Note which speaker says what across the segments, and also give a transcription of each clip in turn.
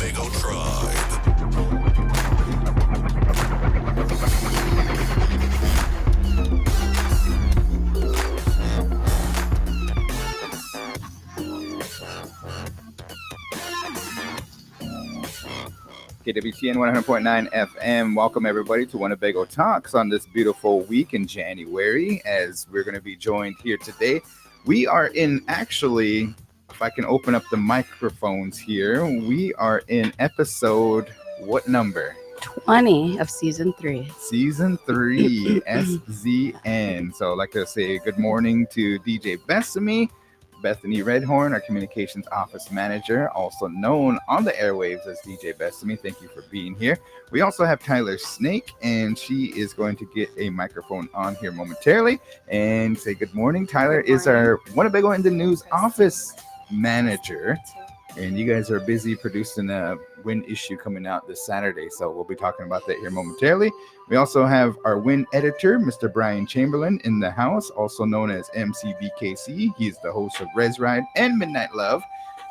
Speaker 1: Winnebago Tribe.
Speaker 2: KWTN 100.9 FM. Welcome everybody to Winnebago Talks on this beautiful week in January, as we're going to be joined here today. We are in, actually, if I can open up the microphones here, we are in episode, what number?
Speaker 3: 20 of season 3.
Speaker 2: Season 3, SZN. So I'd like to say good morning to DJ Bethani Redhorn, our communications office manager, also known on the airwaves as DJ Bethani. Thank you for being here. We also have Tyler Snake, and she is going to get a microphone on here momentarily and say good morning. Tyler is our Winnebago Indian News office manager, and you guys are busy producing a W.I.N issue coming out this Saturday, so we'll be talking about that here momentarily. We also have our W.I.N editor, Mr. Brian Chamberlain, in the house, also known as MCBKC. He's the host of Res Ride and Midnight Love,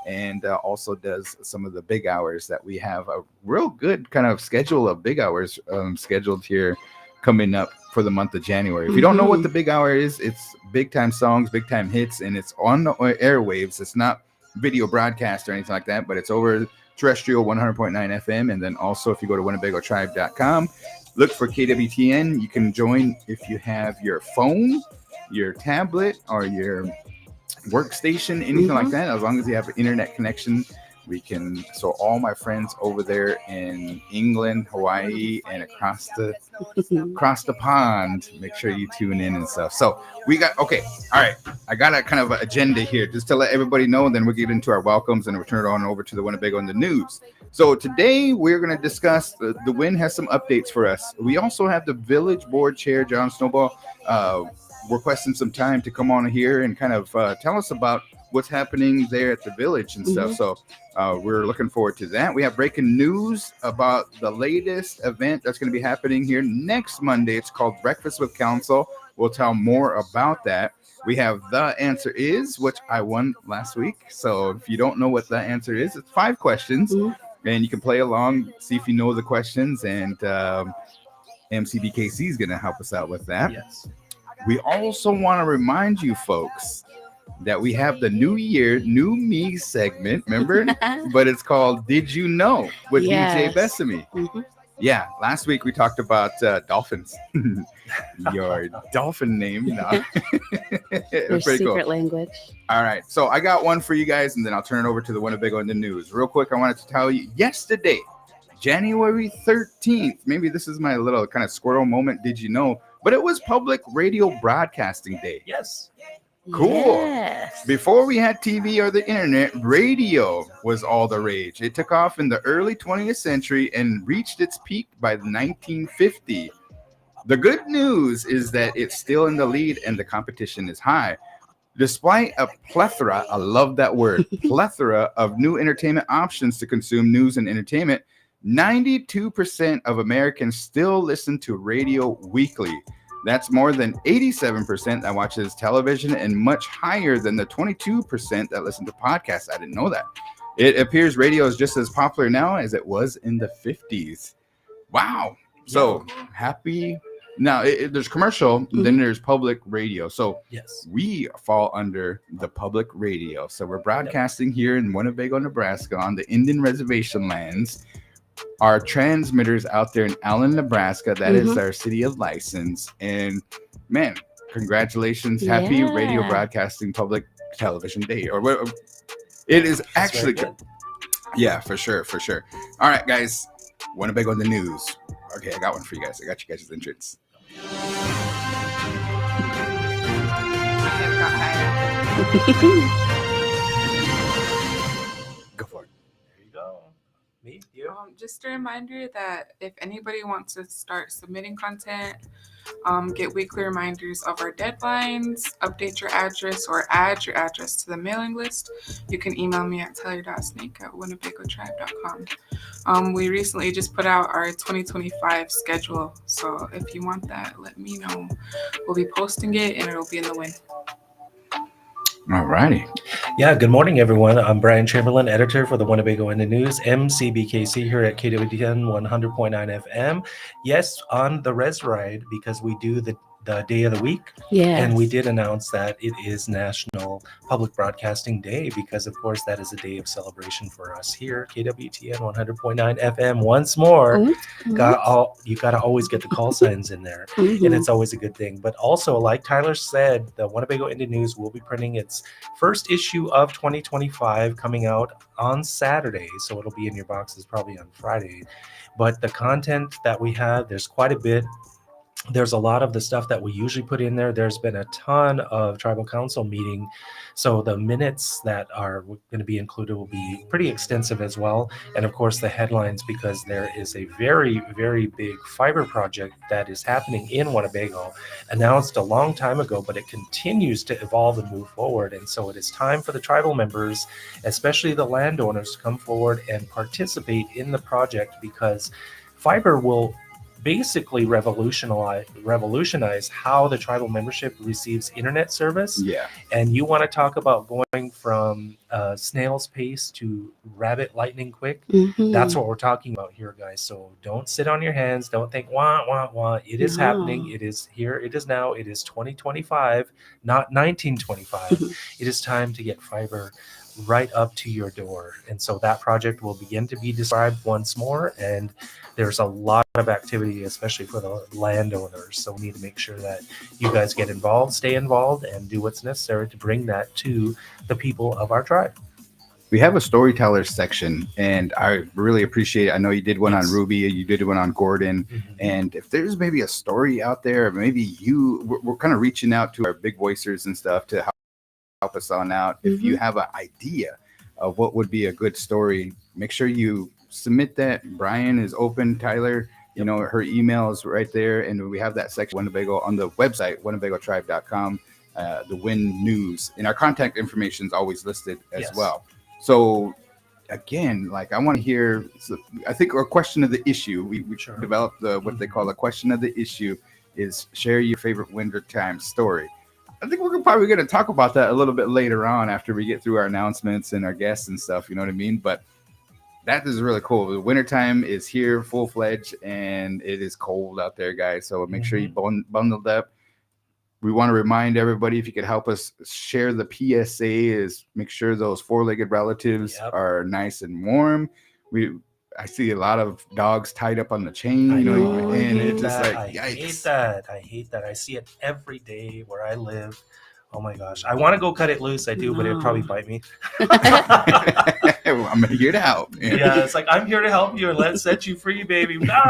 Speaker 2: and also does some of the big hours that we have. A real good kind of schedule of big hours scheduled here coming up for the month of January. If you don't know what the big hour is, it's big time songs, big time hits, and it's on the airwaves. It's not video broadcast or anything like that, but it's over terrestrial 100.9 FM. And then also, if you go to WinnebagoTribe.com, look for KWTN. You can join if you have your phone, your tablet, or your workstation, anything like that. As long as you have an internet connection, we can. So all my friends over there in England, Hawaii, and across the pond, make sure you tune in and stuff. So we got, okay, all right, I got a kind of agenda here just to let everybody know, and then we'll get into our welcomes and we'll turn it on over to the Winnebago in the news. So today we're going to discuss the W.I.N has some updates for us. We also have the village board chair, John Snowball, requesting some time to come on here and kind of tell us about what's happening there at the village and stuff. So we're looking forward to that. We have breaking news about the latest event that's going to be happening here next Monday. It's called Breakfast with Council. We'll tell more about that. We have The Answer Is, which I won last week. So if you don't know what The Answer is, it's 5 questions. And you can play along, see if you know the questions. And MCBKC is going to help us out with that.
Speaker 4: Yes.
Speaker 2: We also want to remind you folks that we have the New Year, New Me segment, remember? But it's called Did You Know with DJ Bethani. Yeah, last week we talked about dolphins. Your dolphin name. No.
Speaker 3: Their secret
Speaker 2: cool.
Speaker 3: language.
Speaker 2: All right, so I got one for you guys, and then I'll turn it over to the Winnebago in the news. Real quick, I wanted to tell you, yesterday, January 13th, maybe this is my little kind of squirrel moment, did you know? But it was Public Radio Broadcasting Day.
Speaker 4: Yes.
Speaker 2: Cool.
Speaker 3: Yes.
Speaker 2: Before we had TV or the internet, radio was all the rage. It took off in the early 20th century and reached its peak by 1950. The good news is that it's still in the lead and the competition is high. Despite a plethora, I love that word, plethora of new entertainment options to consume news and entertainment, 92% of Americans still listen to radio weekly. That's more than 87% that watches television and much higher than the 22% that listen to podcasts. I didn't know that. It appears radio is just as popular now as it was in the 50s. Wow. So happy. Now, there's commercial, then there's public radio. So
Speaker 4: yes,
Speaker 2: we fall under the public radio. So we're broadcasting here in Winnebago, Nebraska on the Indian reservation lands. Our transmitters out there in Allen, Nebraska, that is our city of license. And man, congratulations. Happy Radio Broadcasting Public Television Day. Or it is actually good. Yeah, for sure. All right, guys. Winnebago in the news. Okay, I got one for you guys. I got you guys' entrance. Go for it.
Speaker 4: There you go. Me, you.
Speaker 5: Just a reminder that if anybody wants to start submitting content, get weekly reminders of our deadlines, update your address, or add your address to the mailing list, you can email me at tyler.snake@winnebagotribe.com. We recently just put out our 2025 schedule, so if you want that, let me know. We'll be posting it, and it'll be in the W.I.N.
Speaker 2: All righty.
Speaker 4: Yeah, good morning, everyone. I'm Brian Chamberlain, editor for the Winnebago Indian News, MCBKC here at KWTN 100.9 FM. Yes, on the Res Ride, because we do the day of the week.
Speaker 3: Yes.
Speaker 4: And we did announce that it is National Public Broadcasting Day because, of course, that is a day of celebration for us here, KWTN 100.9 FM. Once more, you got to always get the call signs in there, and it's always a good thing. But also, like Tyler said, the Winnebago Indian News will be printing its first issue of 2025 coming out on Saturday, so it'll be in your boxes probably on Friday. But the content that we have, there's quite a bit. There's a lot of the stuff that we usually put in there. There's been a ton of tribal council meeting, so the minutes that are going to be included will be pretty extensive as well. And of course the headlines, because there is a very, very big fiber project that is happening in Winnebago, announced a long time ago, but it continues to evolve and move forward. And so it is time for the tribal members, especially the landowners, to come forward and participate in the project, because fiber will basically revolutionize how the tribal membership receives internet service.
Speaker 2: Yeah.
Speaker 4: And you want to talk about going from snail's pace to rabbit lightning quick. That's what we're talking about here, guys. So don't sit on your hands. Don't think wah wah wah. It is happening. It is here. It is now. It is 2025, not 1925. It is time to get fiber right up to your door. And so that project will begin to be described once more, and there's a lot of activity, especially for the landowners. So we need to make sure that you guys get involved, stay involved, and do what's necessary to bring that to the people of our tribe.
Speaker 2: We have a storyteller section, and I really appreciate it. I know you did one on Ruby, you did one on Gordon, and if there's maybe a story out there, maybe we're kind of reaching out to our big voicers and stuff to help us on out. If you have an idea of what would be a good story, make sure you submit that. Brian is open. Tyler, you know, her email is right there, and we have that section Winnebago on the website, winnebagotribe.com, the W.I.N news, and our contact information is always listed as well. So again, like, I want to hear, I think our question of the issue, we developed what they call a question of the issue, is share your favorite wintertime story. I think we're probably going to talk about that a little bit later on after we get through our announcements and our guests and stuff, you know what I mean? But that is really cool. The wintertime is here full-fledged, and it is cold out there, guys. So make sure you bundled up. We want to remind everybody, if you could help us share the PSA, is make sure those four-legged relatives are nice and warm. I see a lot of dogs tied up on the chain, and it's just like, yikes.
Speaker 4: I hate that. I see it every day where I live. Oh my gosh. I want to go cut it loose. I do, but it'd probably bite me.
Speaker 2: I'm here to help.
Speaker 4: Yeah, it's like, I'm here to help you and let's set you free, baby. No,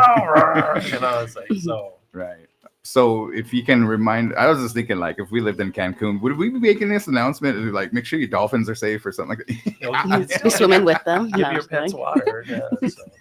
Speaker 4: it's like, so.
Speaker 2: Right. So if you can remind, I was just thinking, like, if we lived in Cancun, would we be making this announcement and like, make sure your dolphins are safe or something like that?
Speaker 3: Be swimming with them.
Speaker 4: Give your pets water.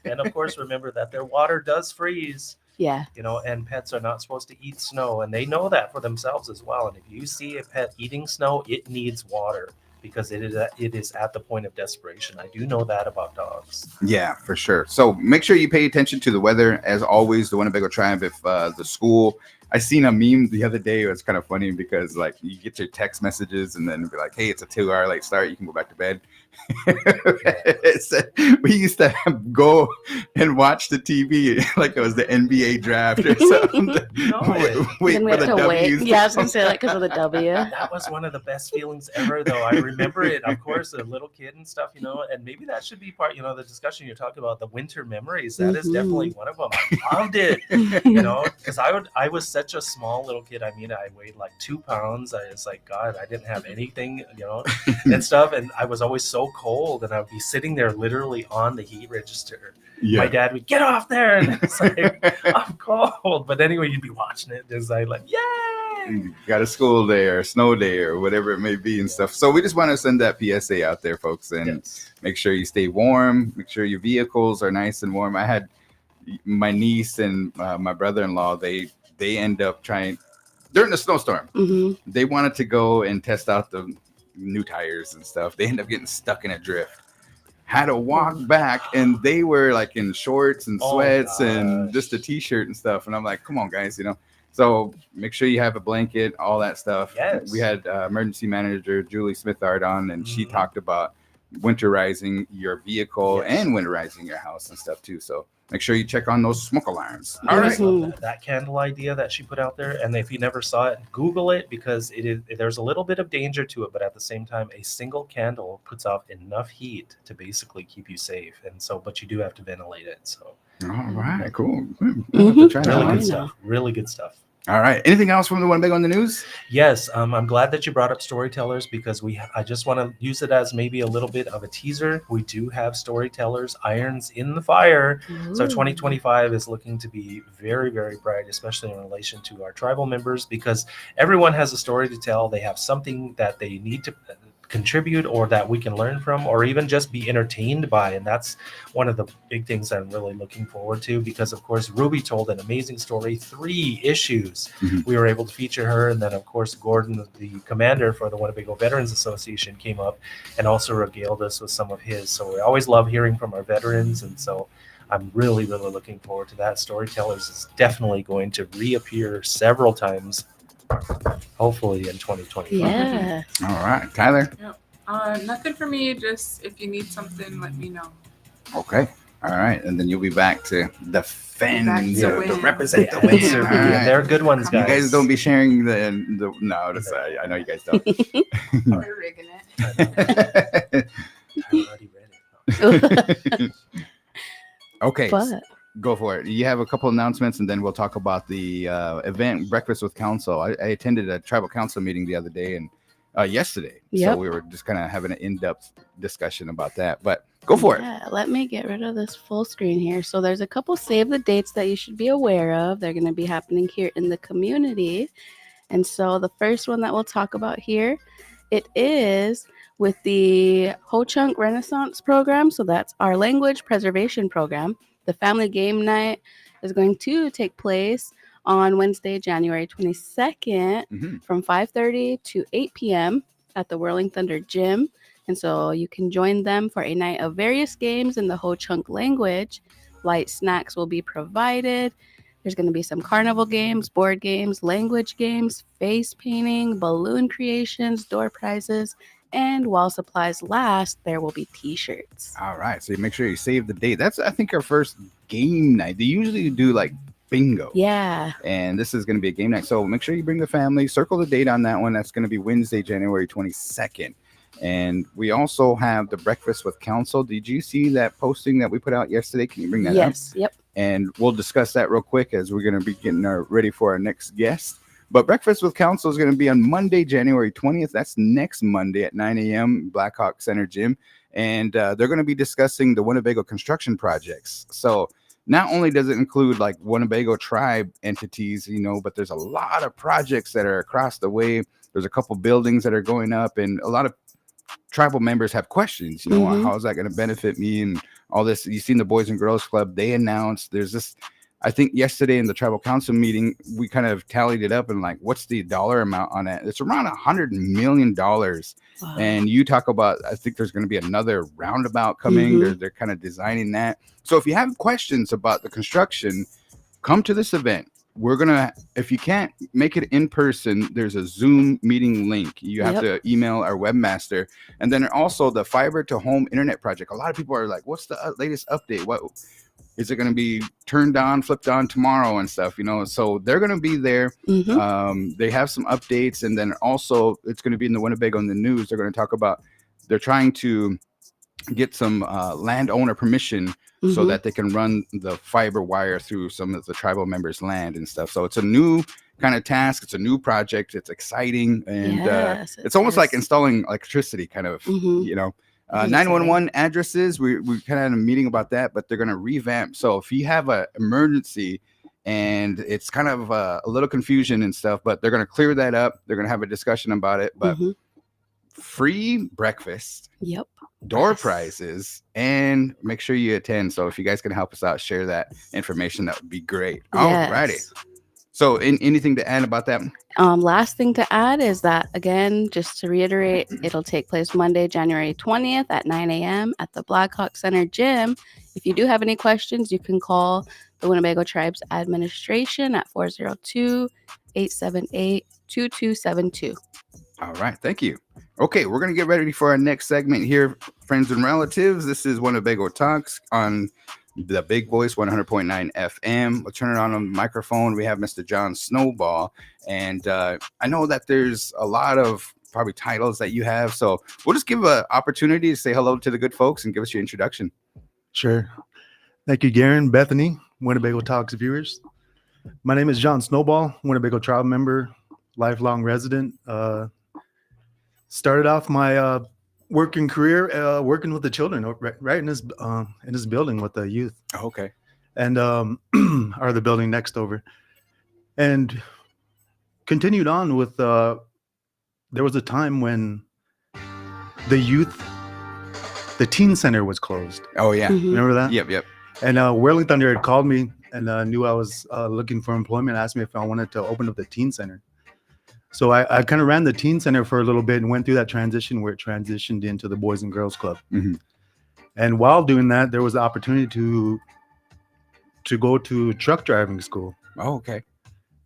Speaker 4: And of course, remember that their water does freeze.
Speaker 3: Yeah.
Speaker 4: And pets are not supposed to eat snow, and they know that for themselves as well. And if you see a pet eating snow, it needs water, because it is at the point of desperation. I do know that about dogs.
Speaker 2: Yeah, for sure. So make sure you pay attention to the weather. As always, the Winnebago Tribe, if the school, I seen a meme the other day. It was kind of funny because, like, you get your text messages and then be like, hey, it's a 2-hour late start. You can go back to bed. We used to go and watch the TV like it was the NBA draft or something. Wait for the W's.
Speaker 3: Yeah, I was going to say that because of the W.
Speaker 4: That was one of the best feelings ever, though. I remember it, of course, a little kid and stuff, and maybe that should be part, the discussion you're talking about, the winter memories. That is definitely one of them. I loved it, because I was such a small little kid. I mean, I weighed like 2 pounds. I was like, God, I didn't have anything, and stuff. And I was always so cold, and I would be sitting there literally on the heat register. My dad would get off there, and it's like, I'm cold. But anyway, you'd be watching it. It's like, yay!
Speaker 2: Got a school day or a snow day or whatever it may be and stuff. So we just want to send that PSA out there, folks, and make sure you stay warm. Make sure your vehicles are nice and warm. I had my niece and my brother-in-law, they end up trying during the snowstorm. They wanted to go and test out the new tires and stuff. They end up getting stuck in a drift. Had to walk back, and they were like in shorts and sweats and just a t-shirt and stuff. And I'm like, come on, guys, So make sure you have a blanket, all that stuff.
Speaker 4: Yes.
Speaker 2: We had emergency manager Julie Smithard on, and she
Speaker 4: Mhm.
Speaker 2: talked about winterizing your vehicle
Speaker 4: Yes.
Speaker 2: and winterizing your house and stuff too. So make sure you check on those smoke alarms.
Speaker 4: I
Speaker 2: All
Speaker 4: just
Speaker 2: right.
Speaker 4: love that candle idea that she put out there. And if you never saw it, Google it, because there's a little bit of danger to it, but at the same time, a single candle puts off enough heat to basically keep you safe. And so, but you do have to ventilate it. So
Speaker 2: All right, cool. We'll have to try that
Speaker 4: really
Speaker 2: one.
Speaker 4: good stuff. Really good stuff.
Speaker 2: All right. Anything else from the Winnebago on the news?
Speaker 4: Yes, I'm glad that you brought up storytellers, because I just want to use it as maybe a little bit of a teaser. We do have storytellers, irons in the fire. So 2025 is looking to be very, very bright, especially in relation to our tribal members, because everyone has a story to tell. They have something that they need to contribute, or that we can learn from, or even just be entertained by. And that's one of the big things I'm really looking forward to, because of course Ruby told an amazing story, 3 issues.
Speaker 2: Mhm.
Speaker 4: We were able to feature her, and then of course Gordon, the commander for the Winnebago Veterans Association, came up and also regaled us with some of his. So we always love hearing from our veterans, and so I'm really, really looking forward to that. Storytellers is definitely going to reappear several times, hopefully in 2025.
Speaker 3: Yeah.
Speaker 2: All right, Tyler.
Speaker 5: Nothing for me. Just if you need something, let me know.
Speaker 2: Okay. All right, and then you'll be back to defend,
Speaker 5: Back to
Speaker 2: to
Speaker 5: win.
Speaker 2: represent the
Speaker 4: Windsor
Speaker 2: Windsor.
Speaker 4: Media.
Speaker 2: All right.
Speaker 4: They're good ones,
Speaker 2: You
Speaker 4: guys.
Speaker 2: guys don't be sharing the no. That's, I know you guys don't.
Speaker 5: We're rigging it.
Speaker 4: I already read it.
Speaker 2: Okay,
Speaker 3: But
Speaker 2: go for it. You have a couple announcements, and then we'll talk about the event, Breakfast with Council. I attended a tribal council meeting the other day and yesterday. So
Speaker 3: Yep.
Speaker 2: we were just kind of having an in-depth discussion about that. But go for it.
Speaker 3: yeah, let me get rid of this full screen here. So there's a couple save the dates that you should be aware of. They're going to be happening here in the community. And so the first one that we'll talk about here, it is with the Ho Chunk Renaissance program. So that's our language preservation program. The family game night is going to take place on Wednesday, January 22nd
Speaker 2: Mhm.
Speaker 3: from 5:30 to 8 p.m. at the Whirling Thunder Gym. And so you can join them for a night of various games in the Ho Chunk language. Light snacks will be provided. There's going to be some carnival games, board games, language games, face painting, balloon creations, door prizes, and while supplies last, there will be t-shirts.
Speaker 2: All right. So you make sure you save the date. That's, I think, our first game night. They usually do like bingo.
Speaker 3: Yeah.
Speaker 2: And this is going to be a game night. So make sure you bring the family. Circle the date on that one. That's going to be Wednesday, January 22nd. And we also have the Breakfast with Council. Did you see that posting that we put out yesterday? Can you bring that up?
Speaker 3: Yes. Yep.
Speaker 2: And we'll discuss that real quick as we're going to be getting ready for our next guest. But Breakfast with Council is going to be on Monday, January 20th. That's next Monday at 9 a.m. Blackhawk Center Gym. And they're going to be discussing the Winnebago construction projects. So not only does it include like Winnebago tribe entities, you know, but there's a lot of projects that are across the way. There's a couple buildings that are going up, and a lot of tribal members have questions, you know,
Speaker 3: Mhm.
Speaker 2: how is that going to benefit me and all this. You've seen the Boys and Girls Club. They announced there's this, I think yesterday in the tribal council meeting, we kind of tallied it up and like, what's the dollar amount on it? It's around $100 million.
Speaker 3: Wow.
Speaker 2: And you talk about, I think there's going to be another roundabout coming.
Speaker 3: Mhm.
Speaker 2: They're kind of designing that. So if you have questions about the construction, come to this event. We're going to, if you can't make it in person, there's a Zoom meeting link. You have to email our webmaster. And then also the fiber to home internet project. A lot of people are like, what's the latest update? What is it going to be turned on, flipped on tomorrow and stuff, you know? So they're going to be there.
Speaker 3: Mhm.
Speaker 2: They have some updates. And then also it's going to be in the Winnebago in the news. They're going to talk about, they're trying to get some landowner permission so
Speaker 3: Mhm.
Speaker 2: that they can run the fiber wire through some of the tribal members' land and stuff. So it's a new kind of task. It's a new project. It's exciting. And
Speaker 3: Yes, it
Speaker 2: it's almost like
Speaker 3: is.
Speaker 2: installing electricity kind of,
Speaker 3: Mhm.
Speaker 2: you know.
Speaker 3: It is
Speaker 2: 911 addresses, we kind of had a meeting about that, but they're going to revamp. So if you have an emergency and it's kind of a little confusion and stuff, but they're going to clear that up. They're going to have a discussion about it. But
Speaker 3: Mhm.
Speaker 2: free breakfast,
Speaker 3: Yep.
Speaker 2: door
Speaker 3: Yes.
Speaker 2: prizes, and make sure you attend. So if you guys can help us out, share that information, that would be great. Alrighty.
Speaker 3: Yes.
Speaker 2: So anything to add about that?
Speaker 3: Last thing to add is that, again, just to reiterate, it'll take place Monday, January 20th at 9 a.m. at the Blackhawk Center Gym. If you do have any questions, you can call the Winnebago Tribes Administration at 402-878-2272.
Speaker 2: All right, thank you. Okay, we're going to get ready for our next segment here, friends and relatives. This is Winnebago Talks on the Big Voice 100.9 FM. We'll turn it on the microphone. We have Mr. John Snowball, and I know that there's a lot of probably titles that you have, so we'll just give an opportunity to say hello to the good folks and give us your introduction.
Speaker 1: Sure. Thank you, Garan, Bethany, Winnebago Talks viewers. My name is John Snowball, Winnebago tribe member, lifelong resident. Started off my working career working with the children right in this building with the youth.
Speaker 2: Oh, okay.
Speaker 1: And or the building next over. And continued on with there was a time when the teen center was closed.
Speaker 2: Oh, yeah.
Speaker 3: Mhm.
Speaker 1: Remember that?
Speaker 2: Yep.
Speaker 1: And Whirling Thunder had called me and knew I was looking for employment, asked me if I wanted to open up the teen center. So I kind of ran the teen center for a little bit and went through that transition where it transitioned into the Boys and Girls Club.
Speaker 2: Mm-hmm.
Speaker 1: And while doing that, there was the opportunity to go to truck driving school.
Speaker 2: Oh, okay.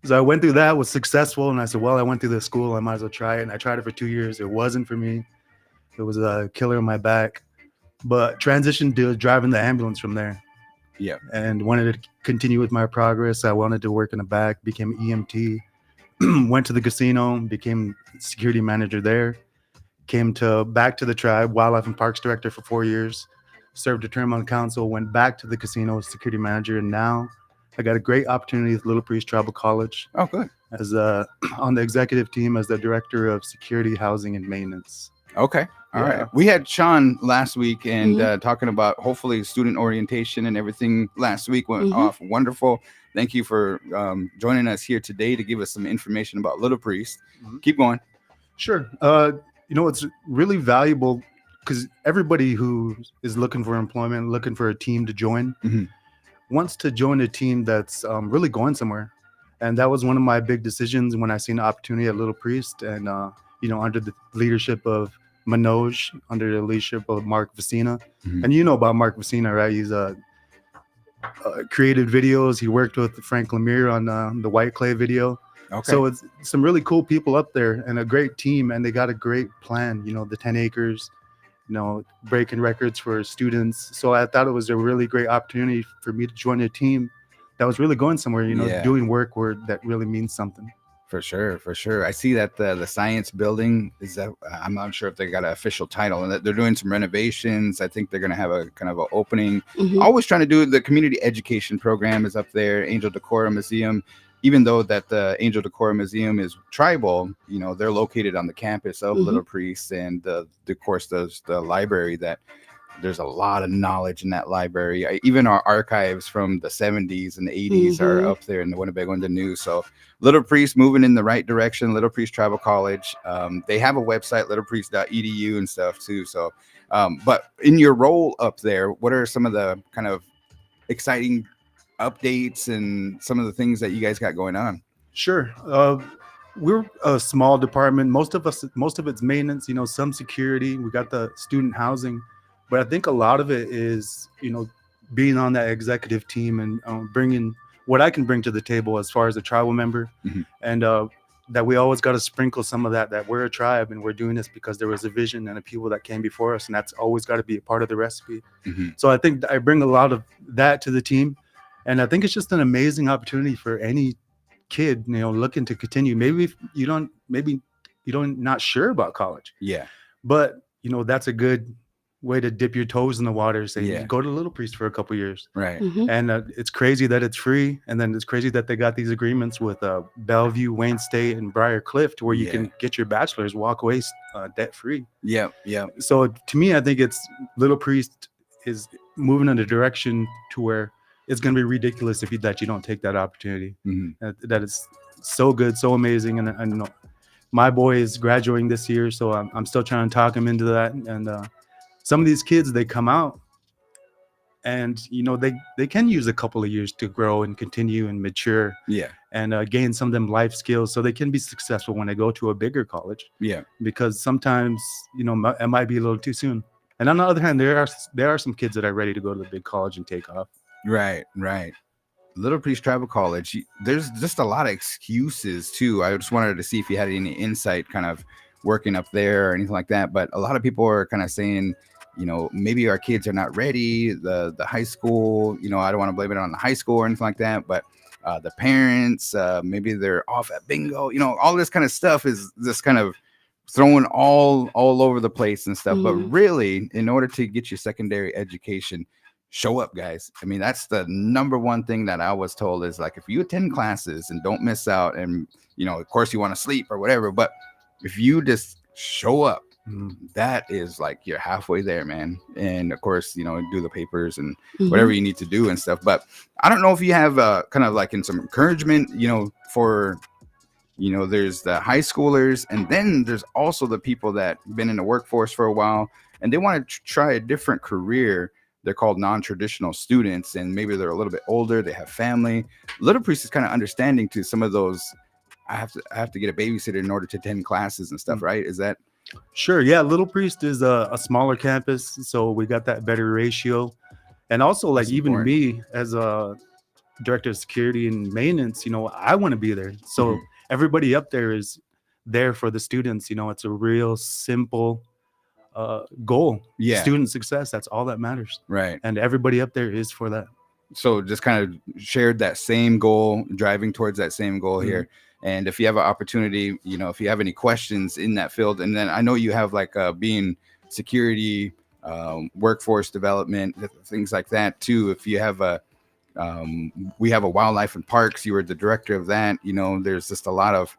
Speaker 1: So I went through that, was successful, and I said, well, I went through this school, I might as well try it. And I tried it for 2 years. It wasn't for me. It was a killer in my back. But transitioned to driving the ambulance from there.
Speaker 2: Yeah.
Speaker 1: And wanted to continue with my progress. I wanted to work in the back, became EMT, went to the casino, became security manager there, came back to the tribe, wildlife and parks director for 4 years, served a term on council, went back to the casino as security manager, and now I got a great opportunity with Little Priest Tribal College.
Speaker 2: Oh, good.
Speaker 1: As on the executive team as the director of security, housing, and maintenance.
Speaker 2: Okay. All
Speaker 1: Yeah.
Speaker 2: right. We had Sean last week and talking about hopefully student orientation and everything last week went off wonderful. Thank you for joining us here today to give us some information about Little Priest. Keep going.
Speaker 1: Sure. It's really valuable because everybody who is looking for employment, looking for a team to join, wants to join a team that's really going somewhere. And that was one of my big decisions when I seen the opportunity at Little Priest and, under the leadership of Manoj, under the leadership of Mark Vecina. And you know about Mark Vecina, right? He's created videos. He worked with Frank Lemire on the White Clay video.
Speaker 2: Okay.
Speaker 1: So it's some really cool people up there and a great team, and they got a great plan, the 10 acres, breaking records for students. So I thought it was a really great opportunity for me to join a team that was really going somewhere, doing work where that really means something.
Speaker 2: For sure. I see that the science building is that I'm not sure if they got an official title and that they're doing some renovations. I think they're going to have a kind of an opening. Always trying to do the community education program is up there. Angel Decorum Museum, even though that the Angel Decorum Museum is tribal, they're located on the campus of Little Priest, and of course there's the library that. There's a lot of knowledge in that library. Even our archives from the 70s and the 80s are up there in the Winnebago Indian News. So Little Priest moving in the right direction. Little Priest Tribal College. They have a website, littlepriest.edu and stuff too. So, but in your role up there, what are some of the kind of exciting updates and some of the things that you guys got going on?
Speaker 1: Sure. We're a small department. Most of it's maintenance, some security. We got the student housing. But I think a lot of it is, being on that executive team and bringing what I can bring to the table as far as a tribal member, and that we always got to sprinkle some of that we're a tribe and we're doing this because there was a vision and a people that came before us, and that's always got to be a part of the recipe. So I think I bring a lot of that to the team, and I think it's just an amazing opportunity for any kid, looking to continue. Maybe you don't not sure about college. Yeah. But that's a good way to dip your toes in the water. Say, go to Little Priest for a couple years. Right. And it's crazy that it's free. And then it's crazy that they got these agreements with Bellevue, Wayne State, and Briar Cliff to where you can get your bachelor's, walk away debt free. Yeah. So to me, I think it's Little Priest is moving in a direction to where it's going to be ridiculous that you don't take that opportunity. That is so good, so amazing. And I know my boy is graduating this year, so I'm still trying to talk him into that. And some of these kids, they come out and, they can use a couple of years to grow and continue and mature. Yeah. And gain some of them life skills so they can be successful when they go to a bigger college. Yeah. Because sometimes, it might be a little too soon. And on the other hand, there are some kids that are ready to go to the big college and take off. Right.
Speaker 2: Little Priest Tribal College, there's just a lot of excuses too. I just wanted to see if you had any insight kind of working up there or anything like that. But a lot of people are kind of saying, you know, maybe our kids are not ready. The high school, you know, I don't want to blame it on the high school or anything like that, but the parents, maybe they're off at bingo, you know, all this kind of stuff is this kind of throwing all over the place and stuff. But really, in order to get your secondary education, show up, guys. I mean, that's the number one thing that I was told is like, if you attend classes and don't miss out, and, you know, of course you want to sleep or whatever, but if you just show up, that is like you're halfway there, man. And of course, you know, do the papers and whatever you need to do and stuff. But I don't know if you have kind of like in some encouragement, you know, for, you know, there's the high schoolers, and then there's also the people that been in the workforce for a while and they want to try a different career. They're called non-traditional students, and maybe they're a little bit older. They have family. Little Priest is kind of understanding to some of those. I have to get a babysitter in order to attend classes and stuff, right? Is that?
Speaker 1: Sure. Yeah. Little Priest is a smaller campus, so we got that better ratio. And also, like, even me as a director of security and maintenance, you know, I want to be there. So everybody up there is there for the students. You know, it's a real simple goal. Student success. That's all that matters.
Speaker 2: Right.
Speaker 1: And everybody up there is for that.
Speaker 2: So just kind of shared that same goal, driving towards that same goal here. And if you have an opportunity, you know, if you have any questions in that field, and then I know you have like being security, workforce development, things like that too. If you have we have a wildlife and parks, you were the director of that, you know, there's just a lot of,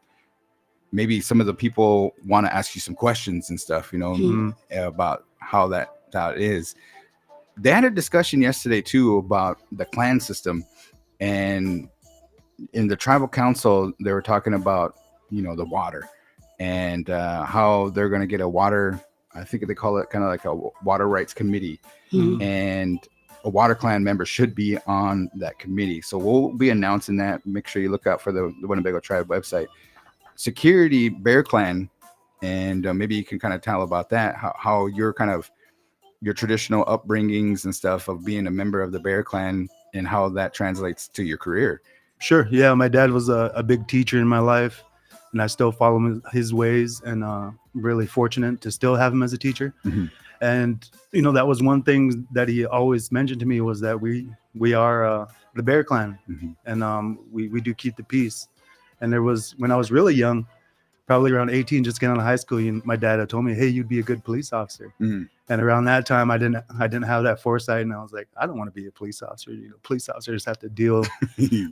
Speaker 2: maybe some of the people want to ask you some questions and stuff, you know, about how that is. They had a discussion yesterday too about the clan system, and in the tribal council, they were talking about, you know, the water and how they're going to get a water, I think they call it kind of like a water rights committee, and a water clan member should be on that committee. So we'll be announcing that. Make sure you look out for the Winnebago Tribe website. Security Bear Clan, and maybe you can kind of tell about that, how your kind of your traditional upbringings and stuff of being a member of the Bear Clan and how that translates to your career.
Speaker 1: Sure. Yeah, my dad was a big teacher in my life, and I still follow his ways, and really fortunate to still have him as a teacher. And you know, that was one thing that he always mentioned to me, was that we are the Bear Clan, and we do keep the peace. And there was, when I was really young, probably around 18, just getting out of high school, my dad had told me, hey, you'd be a good police officer. And around that time, I didn't have that foresight, and I was like, I don't want to be a police officer. You know, police officers have to deal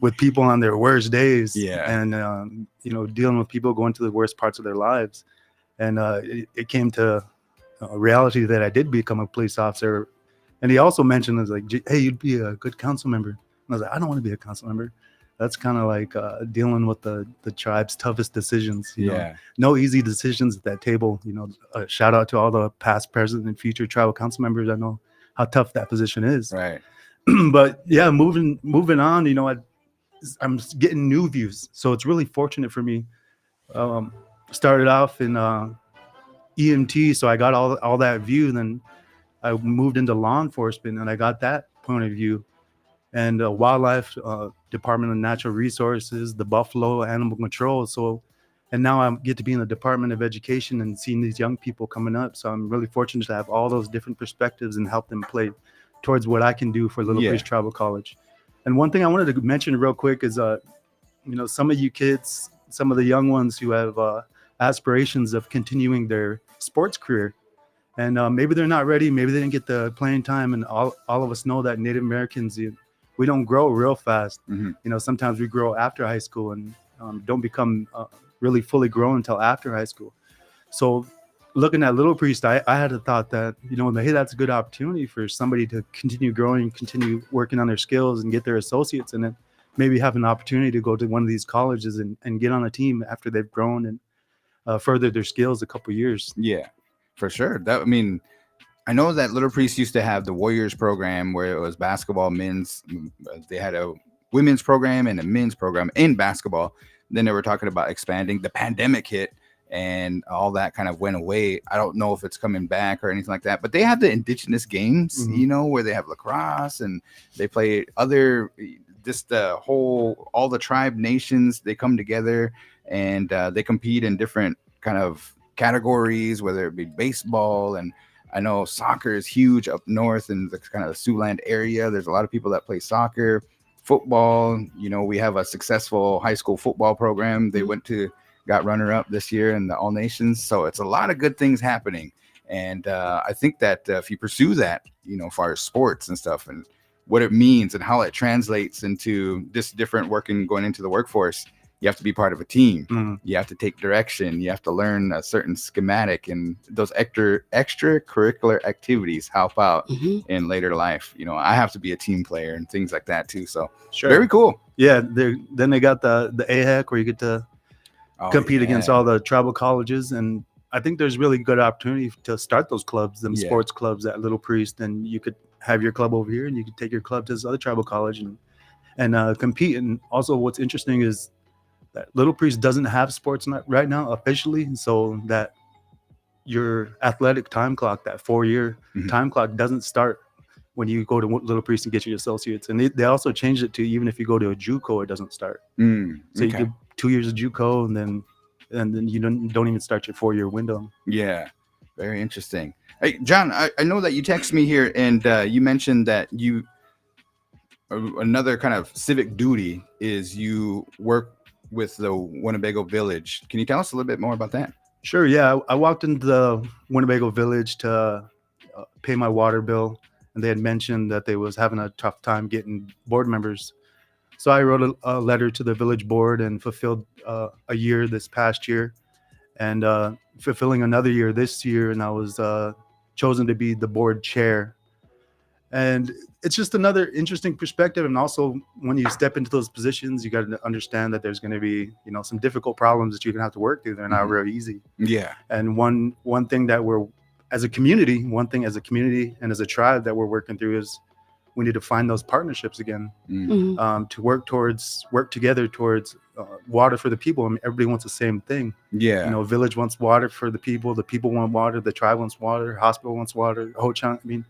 Speaker 1: with people on their worst days, and you know, dealing with people going through the worst parts of their lives. And it came to a reality that I did become a police officer. And he also mentioned, was like, hey, you'd be a good council member. And I was like, I don't want to be a council member. That's kind of like dealing with the tribe's toughest decisions. You know? No easy decisions at that table. You know, shout out to all the past, present, and future tribal council members. I know how tough that position is.
Speaker 2: Right.
Speaker 1: But yeah, moving on. You know, I'm getting new views, so it's really fortunate for me. Started off in EMT, so I got all that view. Then I moved into law enforcement, and I got that point of view. And wildlife, Department of Natural Resources, the Buffalo Animal Control. So, and now I get to be in the Department of Education and seeing these young people coming up. So I'm really fortunate to have all those different perspectives and help them play towards what I can do for Little Priest Tribal College. And one thing I wanted to mention real quick is, you know, some of you kids, some of the young ones who have aspirations of continuing their sports career, and maybe they're not ready, maybe they didn't get the playing time. And all of us know that Native Americans, we don't grow real fast. You know, sometimes we grow after high school and don't become really fully grown until after high school. So looking at Little Priest, I had a thought that, you know, hey, that's a good opportunity for somebody to continue growing, continue working on their skills and get their associates, and then maybe have an opportunity to go to one of these colleges and get on a team after they've grown and further their skills a couple years.
Speaker 2: Yeah, for sure. I mean, I know that Little Priest used to have the Warriors program where it was basketball, men's. They had a women's program and a men's program in basketball. Then they were talking about expanding. The pandemic hit, and all that kind of went away. I don't know if it's coming back or anything like that, but they have the indigenous games,
Speaker 1: Mhm.
Speaker 2: you know, where they have lacrosse and they play other, just the whole, all the tribe nations, they come together and they compete in different kind of categories, whether it be baseball, and I know soccer is huge up north in the kind of the Siouxland area. There's a lot of people that play soccer, football. You know, we have a successful high school football program. They got runner up this year in the All Nations. So it's a lot of good things happening. And I think that if you pursue that, you know, as far as sports and stuff and what it means and how it translates into this different working, going into the workforce, you have to be part of a team.
Speaker 1: Mhm.
Speaker 2: You have to take direction. You have to learn a certain schematic, and those extracurricular activities help out in later life. You know, I have to be a team player and things like that too. So very cool.
Speaker 1: Yeah, then they got the AHEC where you get to compete against all the tribal colleges, and I think there's really good opportunity to start those clubs, sports clubs at Little Priest, and you could have your club over here, and you could take your club to this other tribal college and compete. And also, what's interesting is that Little Priest doesn't have sports right now officially, so that your athletic time clock, that 4-year time clock, doesn't start when you go to Little Priest and get your associates. And they also changed it to even if you go to a JUCO, it doesn't start. So you get 2 years of JUCO, and then you don't even start your 4-year window.
Speaker 2: Yeah, very interesting. Hey, John, I know that you text me here, and you mentioned that you another kind of civic duty is you work with the Winnebago Village. Can you tell us a little bit more about that?
Speaker 1: Sure. Yeah, I walked into the Winnebago Village to pay my water bill, and they had mentioned that they was having a tough time getting board members. So I wrote a letter to the village board and fulfilled a year this past year, and fulfilling another year this year, and I was chosen to be the board chair. And it's just another interesting perspective. And also, when you step into those positions, you got to understand that there's going to be, you know, some difficult problems that you're going to have to work through. They're not very easy.
Speaker 2: Yeah.
Speaker 1: And one thing that as a community and as a tribe that we're working through is we need to find those partnerships again, to work together towards water for the people. I mean, everybody wants the same thing.
Speaker 2: Yeah.
Speaker 1: You know, village wants water for the people want water, the tribe wants water, hospital wants water, Ho-Chunk. I mean,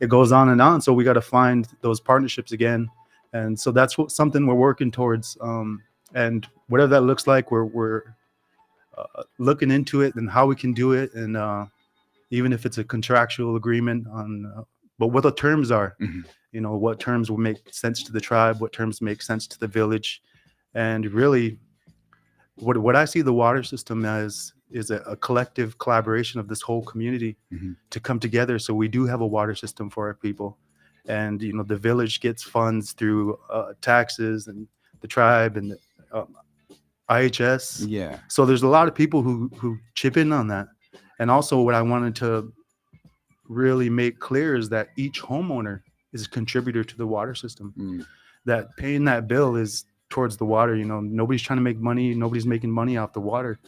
Speaker 1: it goes on and on. So we got to find those partnerships again. And so that's something we're working towards. And whatever that looks like, we're looking into it and how we can do it. And even if it's a contractual agreement but what the terms are, you know, what terms will make sense to the tribe, what terms make sense to the village. And really what I see the water system as is a collective collaboration of this whole community to come together. So we do have a water system for our people, and you know, the village gets funds through taxes, and the tribe and the IHS.
Speaker 2: Yeah.
Speaker 1: So there's a lot of people who chip in on that. And also what I wanted to really make clear is that each homeowner is a contributor to the water system. That paying that bill is towards the water. You know, nobody's trying to make money. Nobody's making money off the water.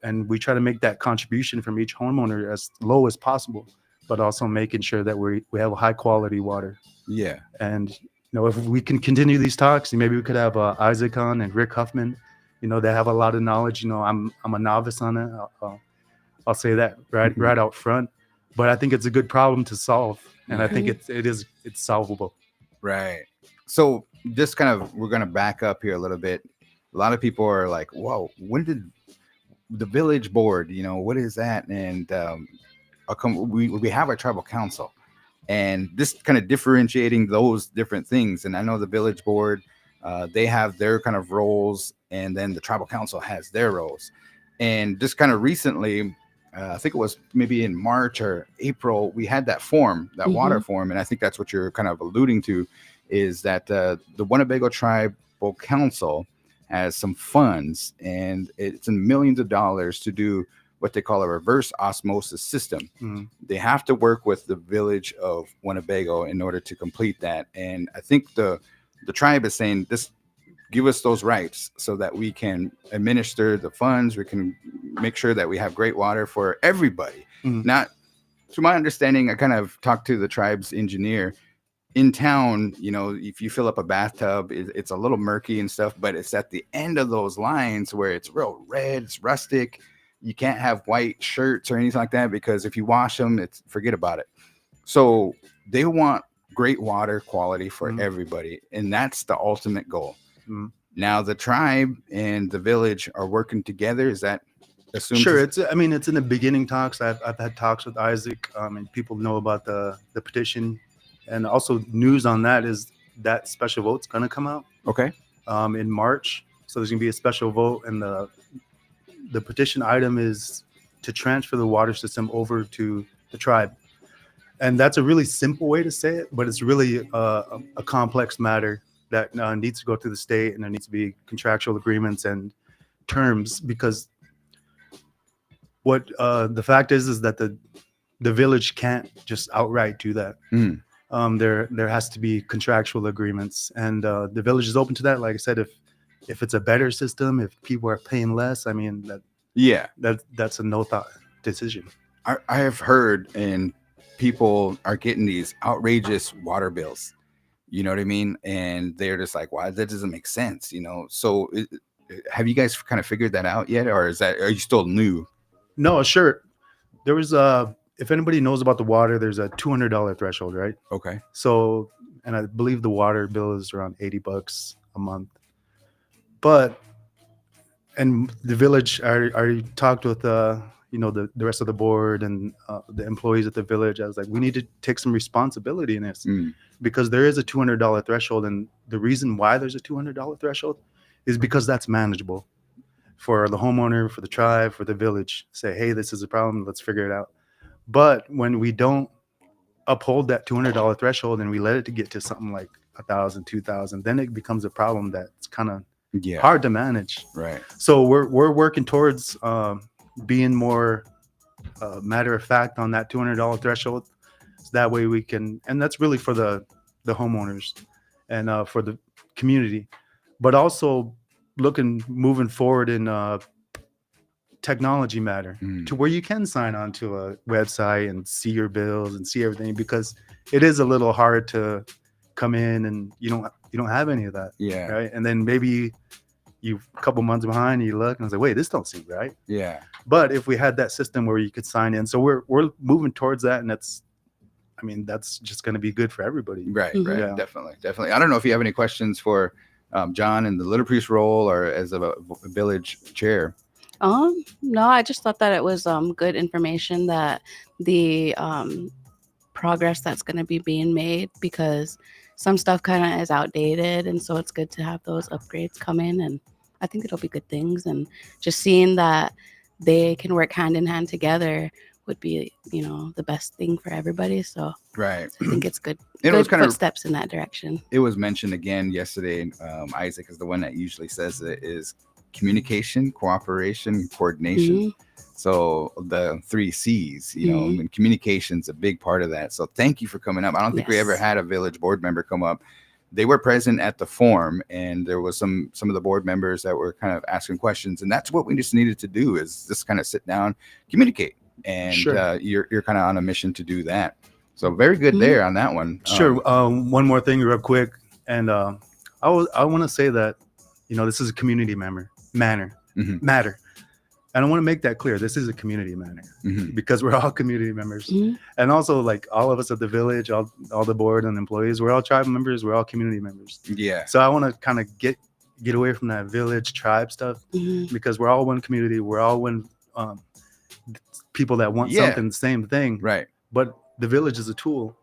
Speaker 1: And we try to make that contribution from each homeowner as low as possible, but also making sure that we have a high quality water.
Speaker 2: Yeah.
Speaker 1: And, you know, if we can continue these talks, maybe we could have Isaac on and Rick Huffman. You know, they have a lot of knowledge. You know, I'm a novice on it. I'll say that right out front. But I think it's a good problem to solve. And I think it's solvable.
Speaker 2: Right. So this we're going to back up here a little bit. A lot of people are like, whoa, when did the village board, you know, what is that? And we have a tribal council, and this kind of differentiating those different things. And I know the village board, they have their kind of roles, and then the tribal council has their roles. And just kind of recently, I think it was maybe in March or April, we had that form, that water form. And I think that's what you're kind of alluding to, is that the Winnebago Tribal Council has some funds, and it's in millions of dollars to do what they call a reverse osmosis system. They have to work with the village of Winnebago in order to complete that. And I think the tribe is saying, this, give us those rights so that we can administer the funds. We can make sure that we have great water for everybody. Not, to my understanding, I kind of talked to the tribe's engineer. In town, you know, if you fill up a bathtub, it's a little murky and stuff, but it's at the end of those lines where it's real red, it's rustic. you can't have white shirts or anything like that, because if you wash them, it's forget about it. So they want great water quality for everybody, and that's the ultimate goal. Now the tribe and the village are working together. Is that assumed?
Speaker 1: Sure. It's in the beginning talks. I've had talks with Isaac, and people know about the petition, and also news on that is that special vote's going to come out.
Speaker 2: Okay.
Speaker 1: In March. So there's going to be a special vote, and the petition item is to transfer the water system over to the tribe. And that's a really simple way to say it, but it's really a complex matter that needs to go through the state, and there needs to be contractual agreements and terms, because what the fact is that the village can't just outright do that. There has to be contractual agreements, and the village is open to that. Like I said, if it's a better system, if people are paying less, I mean that's a no thought decision.
Speaker 2: I have heard, and people are getting these outrageous water bills. You know what I mean? And they're just like, "Why? That doesn't make sense." You know. So, have you guys kind of figured that out yet, or are you still new?
Speaker 1: No, sure. There was if anybody knows about the water, there's a $200 threshold, right?
Speaker 2: Okay.
Speaker 1: So, and I believe the water bill is around $80 a month. And the village, I already talked with the rest of the board and the employees at the village. I was like, we need to take some responsibility in this, because there is a $200 threshold, and the reason why there's a $200 threshold is because that's manageable for the homeowner, for the tribe, for the village. Say, hey, this is a problem. Let's figure it out. But when we don't uphold that $200 threshold and we let it to get to something like 1,000, 2,000, then it becomes a problem that's kind of hard to manage.
Speaker 2: Right.
Speaker 1: So we're working towards being more matter of fact on that $200 threshold. So that way we can, and that's really for the homeowners and for the community, but also moving forward in technology matter to where you can sign on to a website and see your bills and see everything, because it is a little hard to come in and you don't have any of that.
Speaker 2: Yeah.
Speaker 1: Right. And then maybe you a couple months behind, you look and it's like, wait, this don't seem right.
Speaker 2: Yeah.
Speaker 1: But if we had that system where you could sign in, so we're moving towards that, and that's just going to be good for everybody.
Speaker 2: Right.
Speaker 3: Mhm.
Speaker 2: Right.
Speaker 1: Yeah.
Speaker 2: Definitely. I don't know if you have any questions for John in the Little Priest role or as a village chair.
Speaker 3: No, I just thought that it was good information that the progress that's going to be being made, because some stuff kind of is outdated, and so it's good to have those upgrades come in, and I think it'll be good things, and just seeing that they can work hand in hand together would be, the best thing for everybody. So
Speaker 2: Right.
Speaker 3: I think it's good.
Speaker 2: It was kind of
Speaker 3: footsteps in that direction.
Speaker 2: It was mentioned again yesterday. Isaac is the one that usually says it, is communication, cooperation, coordination. So the 3 C's, and communication's a big part of that. So thank you for coming up. I don't think we ever had a village board member come up. They were present at the forum, and there was some of the board members that were kind of asking questions, and that's what we just needed to do, is just kind of sit down, communicate, and
Speaker 1: Sure.
Speaker 2: You're kind of on a mission to do that. So very good there on that one.
Speaker 1: Sure. One more thing real quick. And I want to say that, this is a community matter. And I want to make that clear. This is a community matter because we're all community members. And also, like, all of us at the village, all the board and employees, we're all tribe members. We're all community members.
Speaker 2: Yeah.
Speaker 1: So I want to kind of get away from that village tribe stuff, because we're all one community. We're all one people that want something, the same thing.
Speaker 2: Right.
Speaker 1: But the village is a tool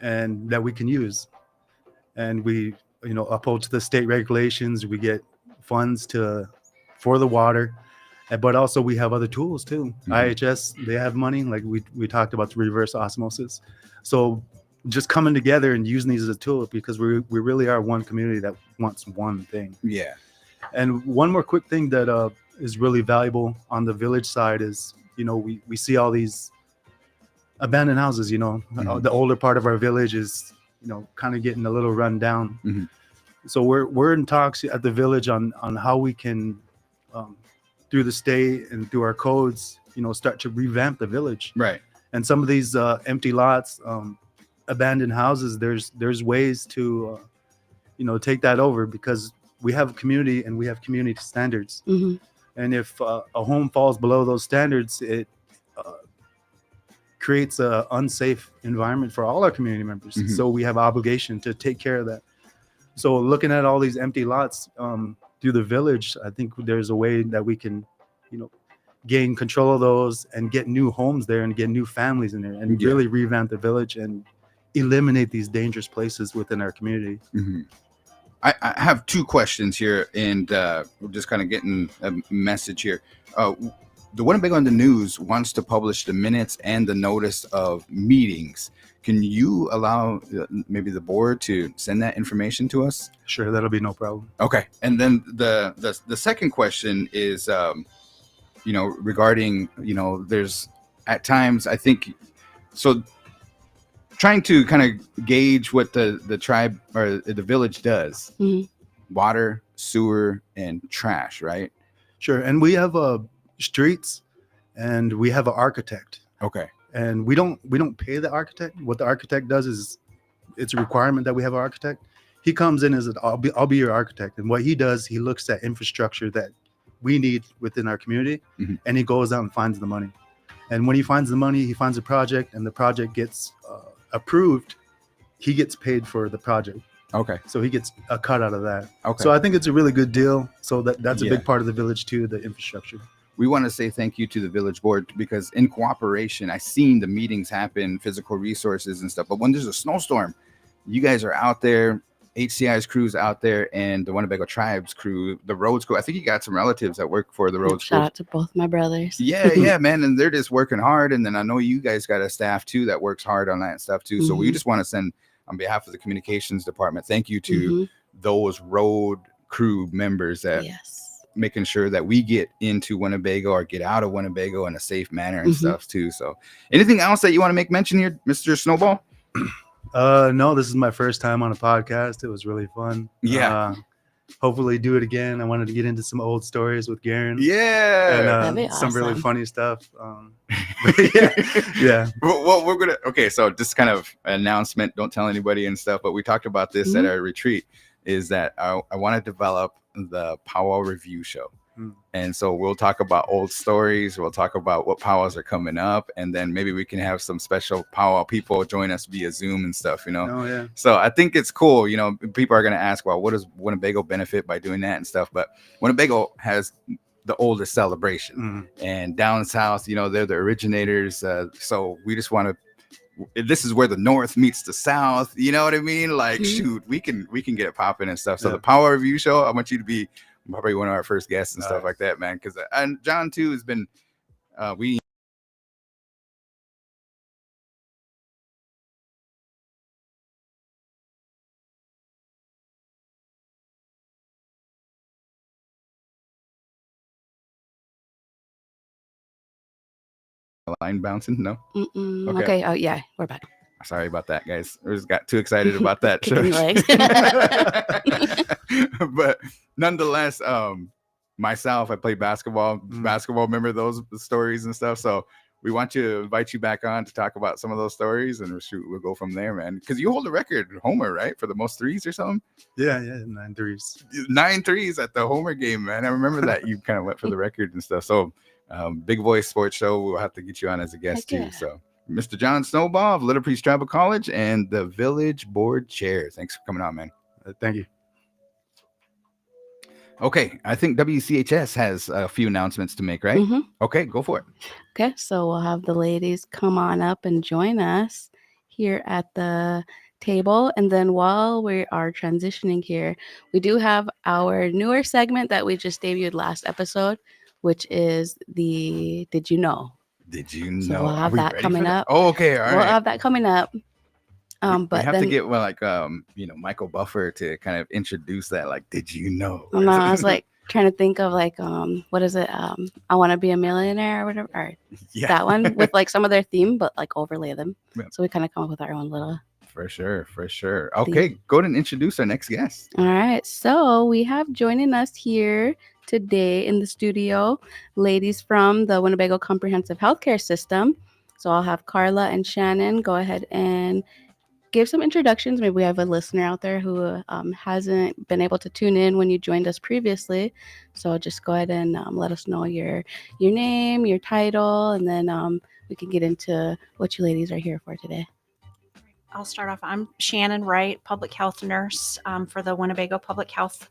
Speaker 1: and that we can use. And we, uphold to the state regulations. We get funds for the water. But also we have other tools too. IHS, they have money. Like we talked about the reverse osmosis. So just coming together and using these as a tool, because we really are one community that wants one thing.
Speaker 2: Yeah. And
Speaker 1: one more quick thing that is really valuable on the village side is, we see all these abandoned houses, the older part of our village is, kind of getting a little run down. So we're in talks at the village on how we can, through the state and through our codes, start to revamp the village.
Speaker 2: Right.
Speaker 1: And some of these empty lots, abandoned houses, there's ways to, take that over, because we have a community and we have community standards. And if a home falls below those standards, it creates an unsafe environment for all our community members.
Speaker 2: Mhm.
Speaker 1: So we have obligation to take care of that. So looking at all these empty lots through the village, I think there's a way that we can, gain control of those and get new homes there and get new families in there and really revamp the village and eliminate these dangerous places within our community.
Speaker 2: Mhm. I have two questions here, and we're just kind of getting a message here. The Winnebago in the News wants to publish the minutes and the notice of meetings. Can you allow maybe the board to send that information to us?
Speaker 1: Sure, that'll be no problem.
Speaker 2: Okay. And then the second question is, regarding, there's at times, I think, so trying to kind of gauge what the tribe or the village does.
Speaker 3: Mhm.
Speaker 2: Water, sewer, and trash, right?
Speaker 1: Sure. And we have streets and we have an architect.
Speaker 2: Okay.
Speaker 1: And we don't pay the architect. What the architect does is it's a requirement that we have an architect. He comes in as I'll be your architect. And what he does, he looks at infrastructure that we need within our community,
Speaker 2: Mhm.
Speaker 1: and he goes out and finds the money. And when he finds the money, he finds a project, and the project gets approved. He gets paid for the project.
Speaker 2: Okay.
Speaker 1: So he gets a cut out of that.
Speaker 2: Okay.
Speaker 1: So I think it's a really good deal. So that's a
Speaker 2: Yeah.
Speaker 1: big part of the village too, the infrastructure.
Speaker 2: We want to say thank you to the village board because in cooperation, I've seen the meetings happen, physical resources and stuff. But when there's a snowstorm, you guys are out there, HCI's crew's out there, and the Winnebago Tribes crew, the roads crew. I think you got some relatives that work for the roads crew.
Speaker 3: Shout out to both my brothers.
Speaker 2: Yeah, man. And they're just working hard. And then I know you guys got a staff too that works hard on that stuff too. So we
Speaker 3: Mhm.
Speaker 2: just want to send, on behalf of the communications department, thank you to
Speaker 3: Mhm.
Speaker 2: those road crew members that
Speaker 3: Yes.
Speaker 2: making sure that we get into Winnebago or get out of Winnebago in a safe manner and
Speaker 3: Mhm.
Speaker 2: stuff too. So anything else that you want to make mention here, Mr. Snowball?
Speaker 1: No, this is my first time on a podcast. It was really fun.
Speaker 2: Yeah.
Speaker 1: Hopefully do it again. I wanted to get into some old stories with Garan.
Speaker 2: Yeah.
Speaker 1: And
Speaker 3: That'd be
Speaker 1: some really
Speaker 3: awesome.
Speaker 1: funny stuff. Yeah.
Speaker 2: Well, we're gonna so just kind of an announcement, don't tell anybody and stuff, but we talked about this at
Speaker 3: Mhm.
Speaker 2: our retreat, is that I want to develop the powwow review show. And so we'll talk about old stories, we'll talk about what powwows are coming up, and then maybe we can have some special powwow people join us via Zoom and stuff,
Speaker 1: Oh yeah.
Speaker 2: So I think it's cool. People are going to ask, well, what does Winnebago benefit by doing that and stuff? But Winnebago has the oldest celebration.
Speaker 1: Mhm.
Speaker 2: And down south, they're the originators. So we just want to, this is where the North meets the South. You know what I mean? Like,
Speaker 3: Mhm.
Speaker 2: shoot, we can get it popping and stuff. So
Speaker 1: Yeah.
Speaker 2: the Power Review Show, I want you to be probably one of our first guests and stuff
Speaker 1: Alright.
Speaker 2: like that, man. Because and John too has been, we line bouncing. No,
Speaker 3: Mm-mm.
Speaker 2: Okay.
Speaker 3: Okay. Oh yeah, we're back.
Speaker 2: sorry about that, guys. I just got too excited about that.
Speaker 3: Kicking legs.
Speaker 2: But nonetheless, myself, I play basketball.
Speaker 1: Mhm.
Speaker 2: Basketball, remember those stories and stuff. So we want to invite you back on to talk about some of those stories, and we'll go from there, man. Because you hold a record, Homer, right, for the most threes or something.
Speaker 1: Yeah. 9 threes.
Speaker 2: 9 threes at the Homer game, man. I remember that you kind of went for the record and stuff. So, Big Voice Sports Show, we'll have to get you on as a guest
Speaker 3: Heck
Speaker 2: too.
Speaker 3: yeah.
Speaker 2: So, Mr. John Snowball of Little Priest Tribal College and the Village Board Chair. Thanks for coming on, man.
Speaker 1: Thank you.
Speaker 2: Okay, I think WCHS has a few announcements to make, right?
Speaker 3: Mhm.
Speaker 2: Okay, go for it.
Speaker 3: Okay, so we'll have the ladies come on up and join us here at the table. And then while we are transitioning here, we do have our newer segment that we just debuted last episode, which is the Did You Know?
Speaker 2: Did you
Speaker 3: So
Speaker 2: know?
Speaker 3: we'll
Speaker 2: Are
Speaker 3: have
Speaker 2: we
Speaker 3: that
Speaker 2: ready
Speaker 3: coming
Speaker 2: for that?
Speaker 3: up.
Speaker 2: Oh, okay, all
Speaker 3: We'll
Speaker 2: right.
Speaker 3: have that coming up.
Speaker 2: We
Speaker 3: But
Speaker 2: have
Speaker 3: then
Speaker 2: to get Michael Buffer to kind of introduce that. Like, did you know?
Speaker 3: no, I was like trying to think of what is it? I Want to Be a Millionaire or whatever. Or
Speaker 2: yeah,
Speaker 3: that one with like some of their theme, but like overlay them.
Speaker 2: Yeah.
Speaker 3: So we kind of come up with our own little.
Speaker 2: for sure. Okay, go ahead and introduce our next guest.
Speaker 3: All right. So we have joining us here today in the studio ladies from the Winnebago Comprehensive Healthcare System. So I'll have Carla and Shannon go ahead and give some introductions. Maybe we have a listener out there who hasn't been able to tune in when you joined us previously. So just go ahead and let us know your name, your title, and then we can get into what you ladies are here for today.
Speaker 6: I'll start off. I'm Shannon Wright, public health nurse for the Winnebago Public Health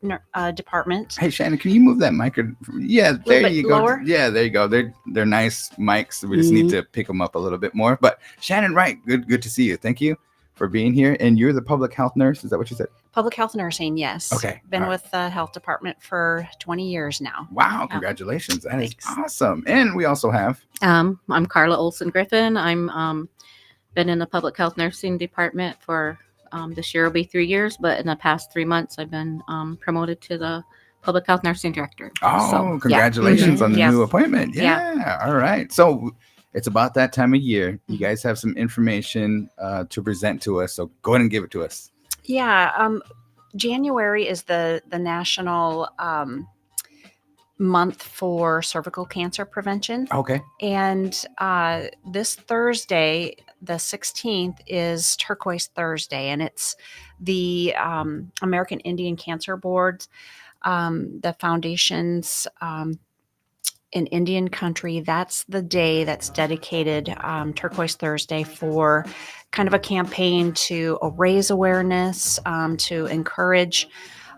Speaker 6: Department.
Speaker 2: Hey, Shannon, can you move that mic? Yeah, there
Speaker 6: bit
Speaker 2: you go.
Speaker 6: lower?
Speaker 2: Yeah, there you go. They're nice mics. We just need to pick them up a little bit more. But Shannon Wright, good to see you. Thank you for being here. And you're the public health nurse. Is that what you said?
Speaker 6: Public health nursing, yes.
Speaker 2: Okay.
Speaker 6: Been
Speaker 2: All right.
Speaker 6: with the health department for 20 years now.
Speaker 2: Wow, congratulations. That is
Speaker 6: Thanks.
Speaker 2: awesome. And we also have
Speaker 7: I'm Carla Olson Griffin. I'm been in the public health nursing department for this year will be 3 years, but in the past 3 months I've been promoted to the public health nursing director.
Speaker 2: Congratulations on the
Speaker 7: Yes.
Speaker 2: new appointment. Yeah. All right. So it's about that time of year. You guys have some information to present to us. So go ahead and give it to us.
Speaker 6: Yeah. January is the national month for cervical cancer prevention.
Speaker 2: Okay.
Speaker 6: And this Thursday, the 16th, is Turquoise Thursday, and it's the American Indian Cancer Board, the foundations in Indian country. That's the day that's dedicated, Turquoise Thursday, for kind of a campaign to raise awareness, to encourage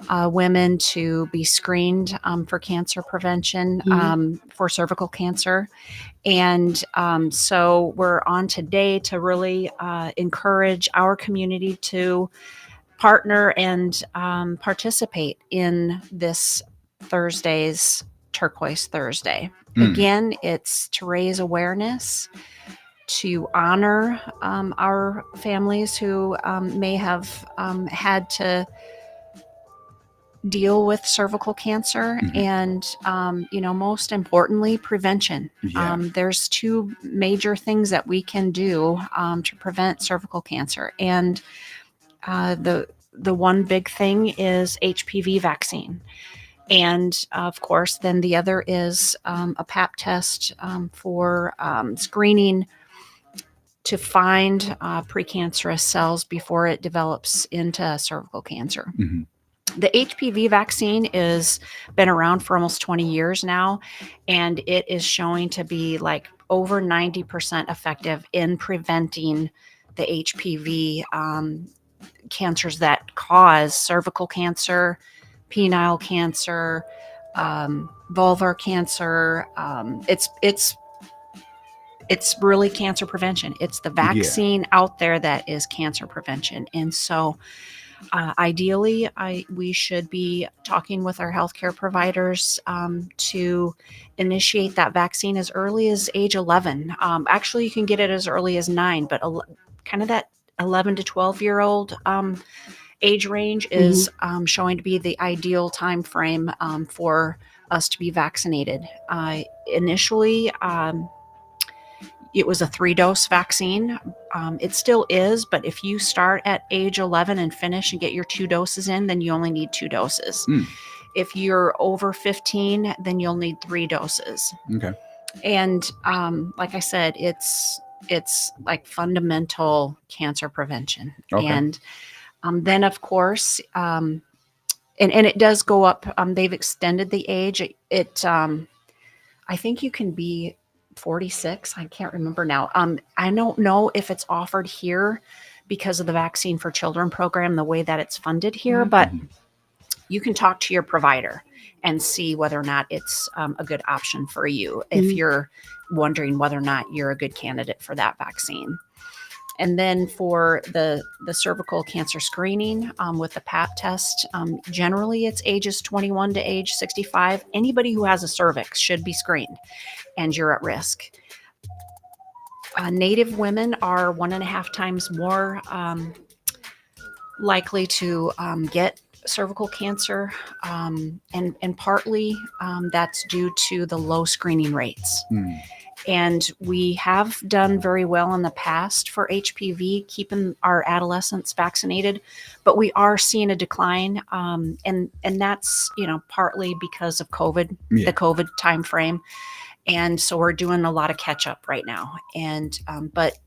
Speaker 6: women to be screened for cancer prevention, for cervical cancer. And so we're on today to really encourage our community to partner and participate in this Thursday's Turquoise Thursday. Again, it's to raise awareness, to honor our families who may have had to deal with cervical cancer, and most importantly, prevention. There's two major things that we can do to prevent cervical cancer, and the one big thing is HPV vaccine, and of course then the other is a pap test for screening to find precancerous cells before it develops into cervical cancer. The HPV vaccine is been around for almost 20 years now, and it is showing to be like over 90% effective in preventing the HPV cancers that cause cervical cancer, penile cancer, vulvar cancer. It's really cancer prevention. It's the vaccine out there that is cancer prevention. And so ideally, we should be talking with our healthcare providers to initiate that vaccine as early as age 11. Actually, you can get it as early as 9, but kind of that 11 to 12-year-old age range is showing to be the ideal time frame for us to be vaccinated. Initially, it was a 3-dose vaccine. It still is, but if you start at age 11 and finish and get your 2 doses in, then you only need 2 doses. If you're over 15, then you'll need 3 doses.
Speaker 2: Okay.
Speaker 6: And like I said, it's like fundamental cancer prevention.
Speaker 2: Okay.
Speaker 6: And then, of course, and it does go up. They've extended the age. I think you can be 46. I can't remember now. I don't know if it's offered here because of the Vaccine for Children program, the way that it's funded here, but you can talk to your provider and see whether or not it's a good option for you if you're wondering whether or not you're a good candidate for that vaccine. And then for the cervical cancer screening with the pap test, generally it's ages 21 to age 65. Anybody who has a cervix should be screened, and you're at risk. Native women are 1.5 times more likely to get cervical cancer, and partly that's due to the low screening rates. And we have done very well in the past for HPV, keeping our adolescents vaccinated, but we are seeing a decline, and that's partly because of COVID, the COVID timeframe, and so we're doing a lot of catch up right now. And but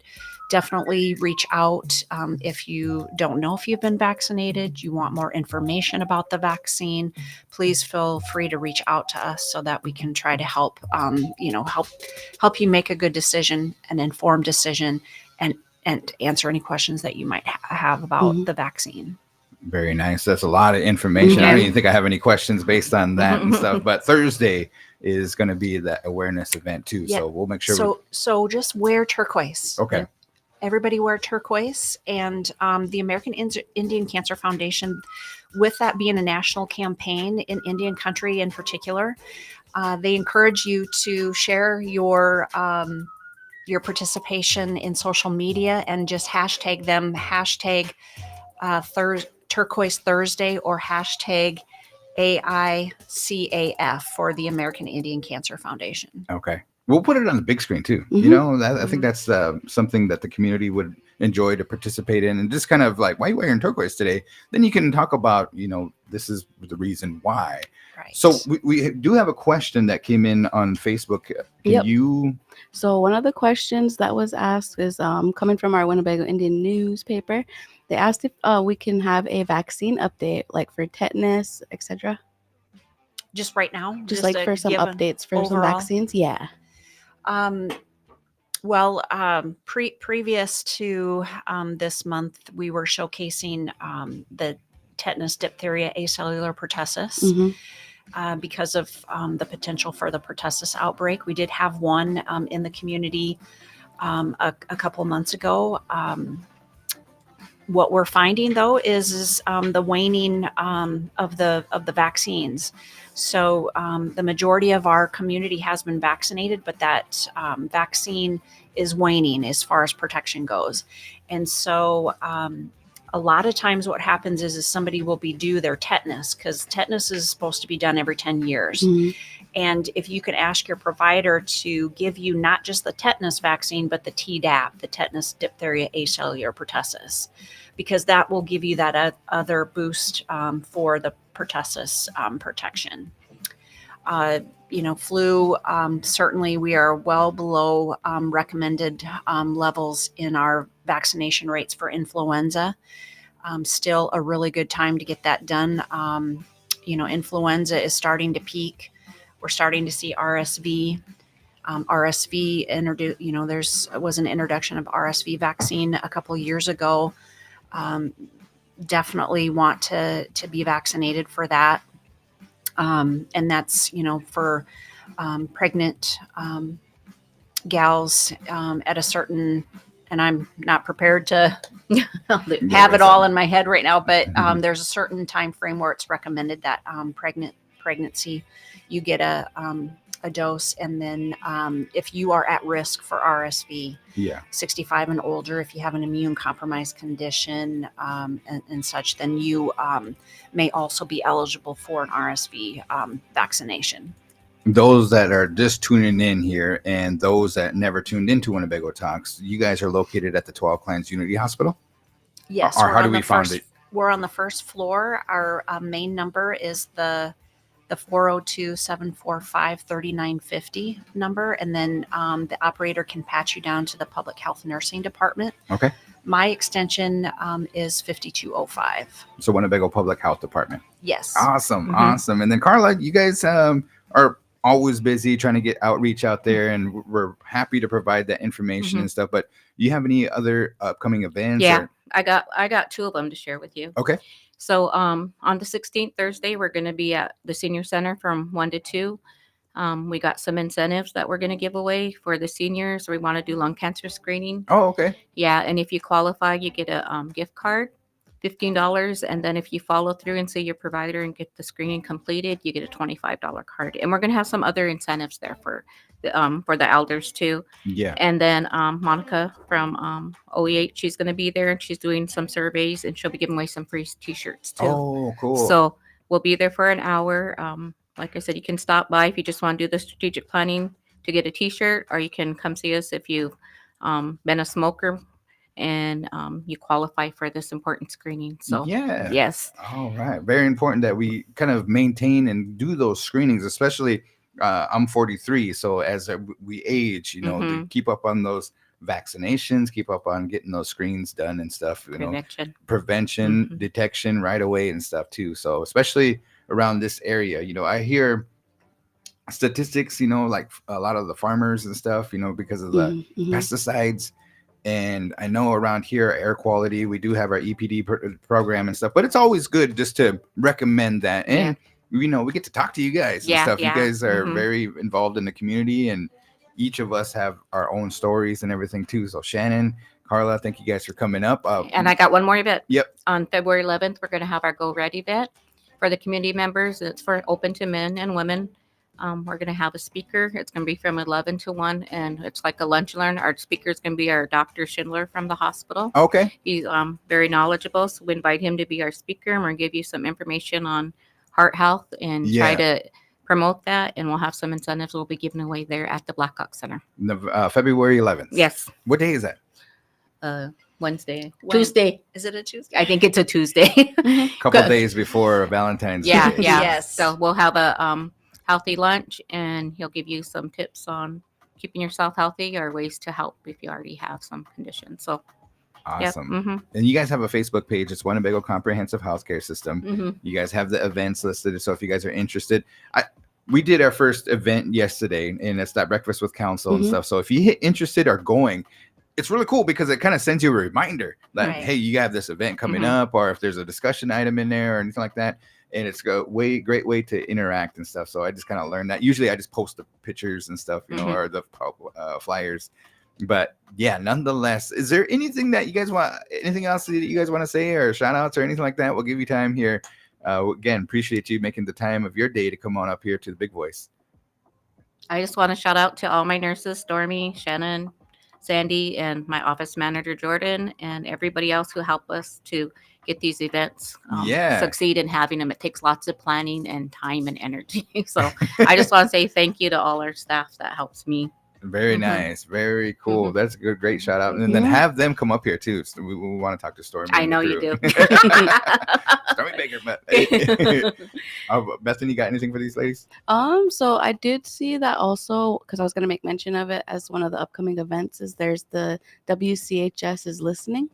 Speaker 6: definitely reach out if you don't know if you've been vaccinated, you want more information about the vaccine. Please feel free to reach out to us so that we can try to help, help you make a good decision, an informed decision, and answer any questions that you might have about the vaccine.
Speaker 2: Very nice. That's a lot of information. I don't even think I have any questions based on that and stuff. But Thursday is going to be that awareness event too.
Speaker 6: Yeah.
Speaker 2: So we'll make sure.
Speaker 6: So just wear turquoise.
Speaker 2: Okay.
Speaker 6: Everybody wear turquoise. And the American Indian Cancer Foundation, with that being a national campaign in Indian country in particular, they encourage you to share your participation in social media and just hashtag them, Turquoise Thursday, or hashtag AICAF for the American Indian Cancer Foundation.
Speaker 2: Okay. We'll put it on the big screen too. You know, I think that's something that the community would enjoy to participate in, and just kind of like, why are you wearing turquoise today? Then you can talk about, this is the reason why.
Speaker 6: Right.
Speaker 2: So we do have a question that came in on Facebook. Can you?
Speaker 3: So one of the questions that was asked is coming from our Winnebago Indian newspaper. They asked if we can have a vaccine update, like for tetanus, etc.
Speaker 6: Just right now?
Speaker 3: Just like for some updates for some vaccines? Yeah.
Speaker 6: Previous to this month, we were showcasing the tetanus, diphtheria, acellular pertussis. Because of the potential for the pertussis outbreak. We did have one in the community a couple months ago. What we're finding though is the waning of the vaccines. So the majority of our community has been vaccinated, but that vaccine is waning as far as protection goes. And so a lot of times what happens is somebody will be due their tetanus, because tetanus is supposed to be done every 10 years. And if you can ask your provider to give you not just the tetanus vaccine, but the Tdap, the tetanus, diphtheria, acellular pertussis, because that will give you that other boost for the pertussis protection. Flu, certainly we are well below recommended levels in our vaccination rates for influenza. Still a really good time to get that done. Influenza is starting to peak. We're starting to see RSV. RSV was an introduction of RSV vaccine a couple years ago. Definitely want to be vaccinated for that. And that's, for pregnant gals at a certain, and I'm not prepared to have it all in my head right now, but there's a certain time frame where it's recommended that pregnancy, you get a dose. And then if you are at risk for RSV, 65 and older, if you have an immune compromised condition and such, then you may also be eligible for an RSV vaccination.
Speaker 2: Those that are just tuning in here and those that never tuned into Winnebago Talks, you guys are located at the 12 Clients Unity Hospital?
Speaker 6: Yes.
Speaker 2: Or how do we find it?
Speaker 6: We're on the first floor. Our main number is the 402-745-3950 number. And then the operator can patch you down to the public health nursing department.
Speaker 2: Okay.
Speaker 6: My extension is 5205.
Speaker 2: So Winnebago Public Health Department.
Speaker 6: Yes.
Speaker 2: Awesome. Awesome. And then Carla, you guys are always busy trying to get outreach out there, and we're happy to provide that information and stuff. But do you have any other upcoming events?
Speaker 7: Yeah, I got two of them to share with you.
Speaker 2: Okay.
Speaker 7: So on the 16th, Thursday, we're going to be at the senior center from 1 to 2. We got some incentives that we're going to give away for the seniors. We want to do lung cancer screening.
Speaker 2: Oh, okay.
Speaker 7: Yeah, and if you qualify, you get a gift card, $15. And then if you follow through and see your provider and get the screening completed, you get a $25 card. And we're going to have some other incentives there for the elders too.
Speaker 2: Yeah.
Speaker 7: And then Monica from OEH, she's going to be there, and she's doing some surveys, and she'll be giving away some free t-shirts too.
Speaker 2: Oh, cool.
Speaker 7: So we'll be there for an hour. Like I said, you can stop by if you just want to do the strategic planning to get a t-shirt, or you can come see us if you've been a smoker and you qualify for this important screening. So
Speaker 2: yeah.
Speaker 7: Yes.
Speaker 2: All right. Very important that we kind of maintain and do those screenings, especially I'm 43. So as we age, to keep up on those vaccinations, keep up on getting those screens done and stuff, you know,
Speaker 7: Prevention.
Speaker 2: detection right away and stuff too. So especially around this area, you know, I hear statistics, you know, like a lot of the farmers and stuff, you know, because of the pesticides. And I know around here, air quality, we do have our EPD program and stuff, but it's always good just to recommend that. And, you know, we get to talk to you guys and stuff. You guys are very involved in the community, and each of us have our own stories and everything too. So Shannon, Carla, thank you guys for coming up.
Speaker 7: And I got one more event.
Speaker 2: Yep.
Speaker 7: On February 11th, we're going to have our Go Red event for the community members. It's for open to men and women. We're going to have a speaker. It's going to be from 11 to 1, and it's like a lunch learn. Our speaker is going to be our Dr. Schindler from the hospital.
Speaker 2: Okay.
Speaker 7: He's very knowledgeable, so we invite him to be our speaker, and we're going to give you some information on heart health and try to promote that, and we'll have some incentives we'll be giving away there at the Blackhawk Center.
Speaker 2: February 11th.
Speaker 7: Yes.
Speaker 2: What day is that?
Speaker 7: Wednesday.
Speaker 6: When?
Speaker 7: Tuesday.
Speaker 6: Is it a Tuesday?
Speaker 7: I think it's a Tuesday.
Speaker 2: Couple days before Valentine's Day.
Speaker 7: Yeah.
Speaker 6: Yes.
Speaker 7: So we'll have a healthy lunch, and he'll give you some tips on keeping yourself healthy or ways to help if you already have some conditions. So
Speaker 2: awesome. And you guys have a Facebook page. It's Winnebago Comprehensive Healthcare System. You guys have the events listed. So if you guys are interested, we did our first event yesterday, and it's that breakfast with council and stuff. So if you're interested or going, it's really cool because it kind of sends you a reminder that, hey, you have this event coming up, or if there's a discussion item in there or anything like that. And it's a great way to interact and stuff. So I just kind of learned that. Usually I just post the pictures and stuff, you know, or the flyers. But yeah, nonetheless, is there anything that you guys want, anything else that you guys want to say, or shout outs or anything like that? We'll give you time here. Again, appreciate you making the time of your day to come on up here to the Big Voice.
Speaker 7: I just want to shout out to all my nurses, Stormy, Shannon, Sandy, and my office manager, Jordan, and everybody else who help us to get these events succeed in having them. It takes lots of planning and time and energy. So I just want to say thank you to all our staff that helps me.
Speaker 2: Very nice. Very cool. That's a good, great shout out. And then have them come up here too. So we want to talk to Stormy.
Speaker 7: I know you do.
Speaker 2: Stormy Baker. Bethany, got anything for these ladies?
Speaker 3: So I did see that also, because I was going to make mention of it as one of the upcoming events, is there's the WCHS is listening.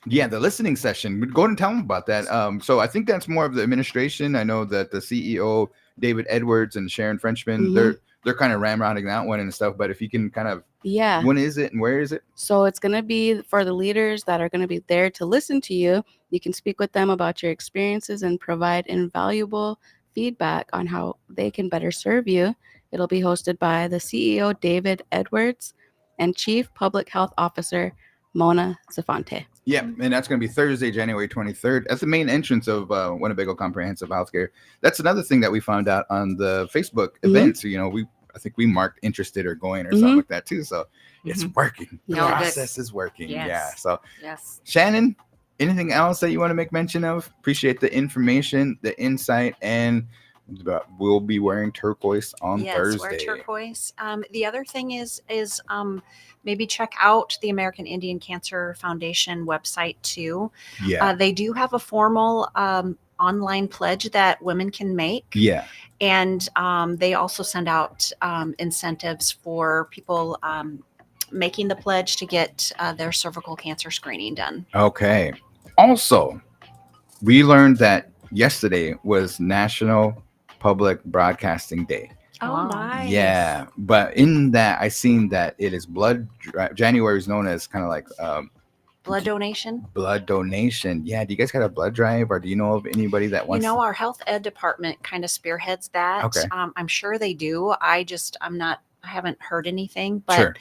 Speaker 2: Yeah, the listening session. Go ahead and tell them about that. So I think that's more of the administration. I know that the CEO, David Edwards, and Sharon Frenchman, they're kind of ramrodding that one and stuff. But if you can kind of, when is it and where is it?
Speaker 3: So it's going to be for the leaders that are going to be there to listen to you. You can speak with them about your experiences and provide invaluable feedback on how they can better serve you. It'll be hosted by the CEO, David Edwards, and Chief Public Health Officer, Mona Zafante.
Speaker 2: Yeah, and that's going to be Thursday, January 23rd at the main entrance of Winnebago Comprehensive Healthcare. That's another thing that we found out on the Facebook events. You know, I think we marked interested or going or something like that too. So it's working. The process is working.
Speaker 7: Yes.
Speaker 2: Yeah. So Shannon, anything else that you want to make mention of? Appreciate the information, the insight, and we'll be wearing turquoise on Thursday.
Speaker 6: Wear turquoise. The other thing is maybe check out the American Indian Cancer Foundation website too.
Speaker 2: Yeah.
Speaker 6: They do have a formal online pledge that women can make.
Speaker 2: Yeah.
Speaker 6: And they also send out incentives for people making the pledge to get their cervical cancer screening done.
Speaker 2: Okay. Also, we learned that yesterday was National Public Broadcasting Day.
Speaker 6: Oh, nice.
Speaker 2: Yeah, but in that I seen that it is January is known as kind of like
Speaker 6: blood donation.
Speaker 2: Blood donation. Yeah. Do you guys got a blood drive, or do you know of anybody that wants?
Speaker 6: You know, our health ed department kind of spearheads that.
Speaker 2: Okay.
Speaker 6: I'm sure they do. I haven't heard anything, but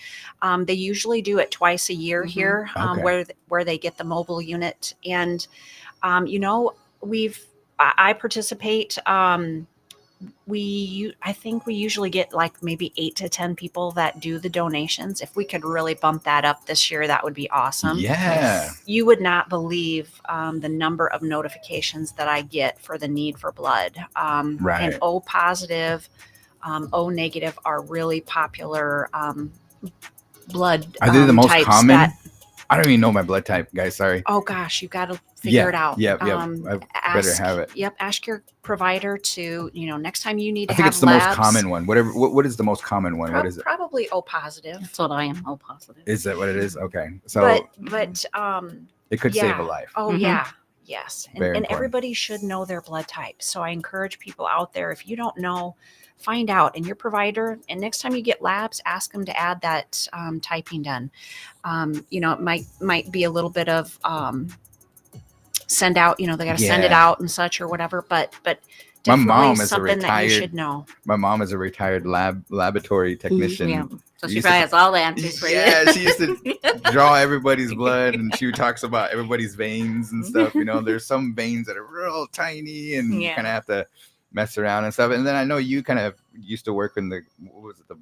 Speaker 6: they usually do it twice a year here, where they get the mobile unit. And you know, I participate. I think we usually get like maybe 8 to 10 people that do the donations. If we could really bump that up this year, that would be awesome.
Speaker 2: Yeah.
Speaker 6: You would not believe the number of notifications that I get for the need for blood. And O positive, O negative are really popular blood
Speaker 2: Are they the most
Speaker 6: types
Speaker 2: common? I don't even know my blood type, guys. Sorry.
Speaker 6: Oh gosh, you got to figure it out.
Speaker 2: Yep. I better have it.
Speaker 6: Yep. Ask your provider to, next time you need to
Speaker 2: I think
Speaker 6: have
Speaker 2: it's the
Speaker 6: labs,
Speaker 2: most common one. What is the most common one? What is it?
Speaker 6: Probably O positive.
Speaker 7: That's what I am. Oh, positive.
Speaker 2: Is that what it is? Okay. So
Speaker 6: But
Speaker 2: it could save a
Speaker 6: yeah.
Speaker 2: life.
Speaker 6: Oh
Speaker 7: Mhm.
Speaker 6: yeah. Yes.
Speaker 2: Very
Speaker 6: And
Speaker 2: important.
Speaker 6: everybody should know their blood type. So I encourage people out there, if you don't know, find out. And your provider, and next time you get labs, ask them to add that typing done. It might be a little bit of send out, they got to send it
Speaker 2: Yeah.
Speaker 6: out and such or whatever, but
Speaker 2: My
Speaker 6: definitely
Speaker 2: mom is a
Speaker 6: something that you
Speaker 2: retired-
Speaker 6: should know.
Speaker 2: My mom is a retired laboratory technician.
Speaker 7: Yeah. So she
Speaker 2: used to-
Speaker 7: probably has all the answers for you.
Speaker 2: Yeah, she used to draw everybody's blood, and she talks about everybody's veins and stuff. There's some veins that are real tiny, and you
Speaker 7: Yeah.
Speaker 2: kind of have to mess around and stuff. And then I know you kind of used to work in the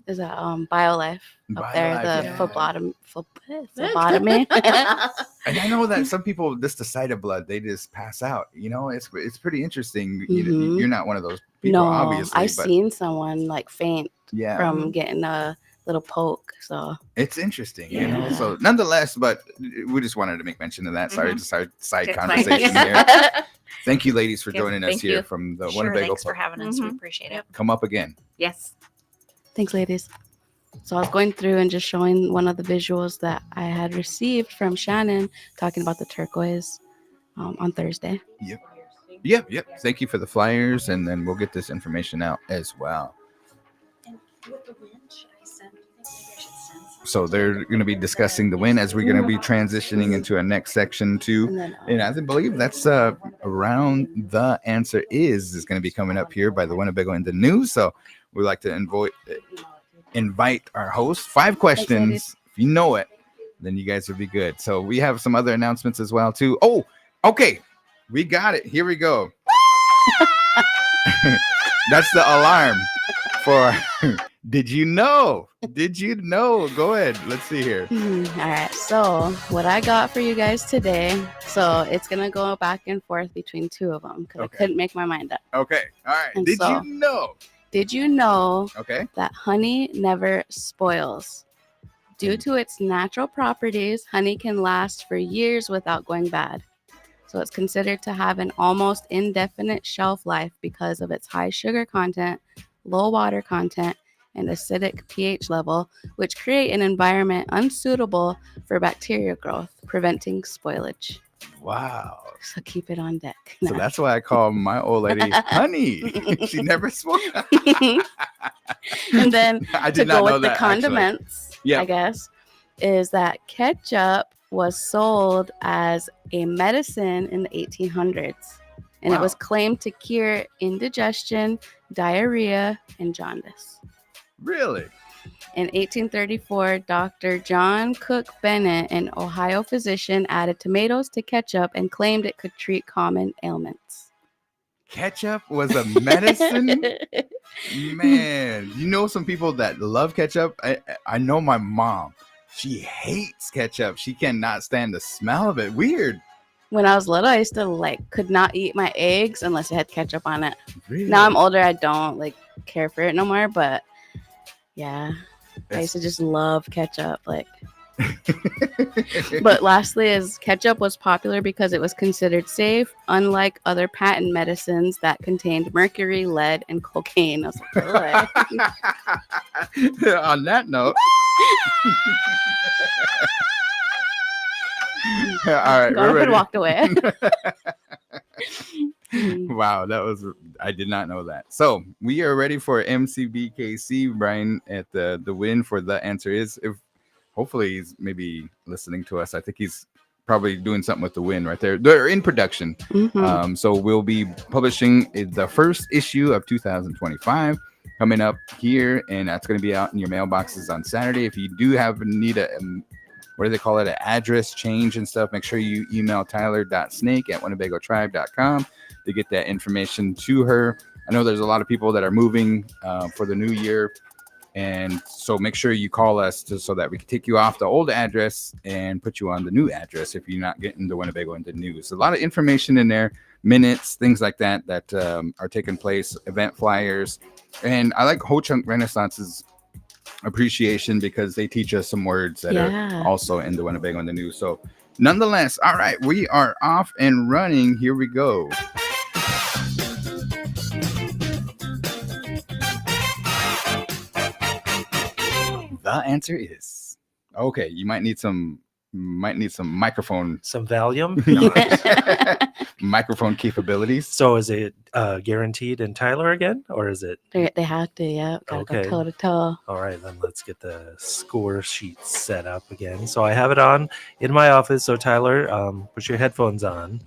Speaker 3: Is that BioLife up there,
Speaker 2: BioLife,
Speaker 3: the
Speaker 2: yeah.
Speaker 3: phlebotomy?
Speaker 2: And I know that some people, just the sight of blood, they just pass out. It's pretty interesting.
Speaker 3: Mhm.
Speaker 2: You're not one of those people,
Speaker 3: No,
Speaker 2: obviously.
Speaker 3: I
Speaker 2: but
Speaker 3: seen someone like faint
Speaker 2: yeah,
Speaker 3: from getting a little poke. So
Speaker 2: it's interesting.
Speaker 3: Yeah.
Speaker 2: So nonetheless, but we just wanted to make mention of that. Sorry, just our side
Speaker 7: Good
Speaker 2: conversation
Speaker 7: point.
Speaker 2: here. Thank you, ladies, for
Speaker 7: Yes,
Speaker 2: joining us
Speaker 7: thank
Speaker 2: here
Speaker 7: you.
Speaker 2: from the
Speaker 6: Sure,
Speaker 2: Winnebago.
Speaker 6: thanks for having us. We
Speaker 7: Mhm.
Speaker 6: appreciate it.
Speaker 2: Come up again.
Speaker 7: Yes.
Speaker 3: thanks, ladies. So I was going through and just showing one of the visuals that I had received from Shannon talking about the turquoise on Thursday.
Speaker 2: Yep. Thank you for the flyers, and then we'll get this information out as well.
Speaker 6: And with the wind, should I send? Maybe I should send some.
Speaker 2: So they're going to be discussing the win as we're going to be transitioning into a next section too.
Speaker 3: And then
Speaker 2: And I believe that's around the answer is going to be coming up here by the Winnebago Indian News. So we'd like to invite our host. 5 questions.
Speaker 3: ladies.
Speaker 2: If you know it, then you guys will be good. So we have some other announcements as well too. Oh, okay. We got it. Here we go. That's the alarm for Did you know? Did you know? Go ahead. Let's see here.
Speaker 3: all right. So what I got for you guys today, so it's going to go back and forth between two of them because
Speaker 2: Okay.
Speaker 3: I couldn't make my mind up.
Speaker 2: Okay. All right.
Speaker 3: And
Speaker 2: Did
Speaker 3: so-
Speaker 2: you know?
Speaker 3: Did you know
Speaker 2: Okay.
Speaker 3: that honey never spoils? Due to its natural properties, honey can last for years without going bad. So it's considered to have an almost indefinite shelf life because of its high sugar content, low water content, and acidic pH level, which create an environment unsuitable for bacteria growth, preventing spoilage.
Speaker 2: Wow.
Speaker 3: So keep it on deck.
Speaker 2: So that's why I call my old lady honey. She never smoked.
Speaker 3: And then
Speaker 2: I
Speaker 3: to
Speaker 2: did
Speaker 3: go
Speaker 2: not know
Speaker 3: with the
Speaker 2: that. Actually.
Speaker 3: condiments,
Speaker 2: Yeah.
Speaker 3: I guess, is that ketchup was sold as a medicine in the 1800s. And it was
Speaker 2: Wow.
Speaker 3: claimed to cure indigestion, diarrhea, and jaundice.
Speaker 2: Really?
Speaker 3: In 1834, Dr. John Cook Bennett, an Ohio physician, added tomatoes to ketchup and claimed it could treat common ailments.
Speaker 2: Ketchup was a medicine? Man, you know some people that love ketchup? I know my mom. She hates ketchup. She cannot stand the smell of it. Weird.
Speaker 3: When I was little, I used to could not eat my eggs unless it had ketchup on it.
Speaker 2: Really?
Speaker 3: Now I'm older, I don't care for it no more, but yeah, I used to just love ketchup. But lastly, is ketchup was popular because it was considered safe, unlike other patent medicines that contained mercury, lead, and cocaine. I was like, "Ugh."
Speaker 2: On that note. All right.
Speaker 3: Got up
Speaker 2: We're
Speaker 3: and
Speaker 2: ready.
Speaker 3: walked away.
Speaker 2: Wow, I did not know that. So we are ready for MCBKC. Brian at the win for the answer is. If hopefully he's maybe listening to us. I think he's probably doing something with the win right there. They're in production.
Speaker 3: Mhm.
Speaker 2: So we'll be publishing the first issue of 2025 coming up here, and that's going to be out in your mailboxes on Saturday. If you do need a what do they call it, an address change and stuff, make sure you email tyler.snake@winnebagotribe.com to get that information to her. I know there's a lot of people that are moving for the new year, and so make sure you call us so that we can take you off the old address and put you on the new address if you're not getting the Winnebago into news. A lot of information in there, minutes, things like that are taking place, event flyers. And I like Ho Chunk Renaissance's appreciation because they teach us some words that
Speaker 3: Yeah.
Speaker 2: are also in the Winnebago in the news. So Nonetheless, all right, we are off and running. Here we go. The answer is okay. You might need some microphone
Speaker 4: Some Valium.
Speaker 2: microphone capabilities.
Speaker 4: So is it guaranteed in Tyler again, or is it?
Speaker 3: They have to, yeah. Gotta
Speaker 4: Okay.
Speaker 3: go toe to toe.
Speaker 4: All right, then let's get the score sheet set up again. So I have it on in my office. So Tyler, put your headphones on.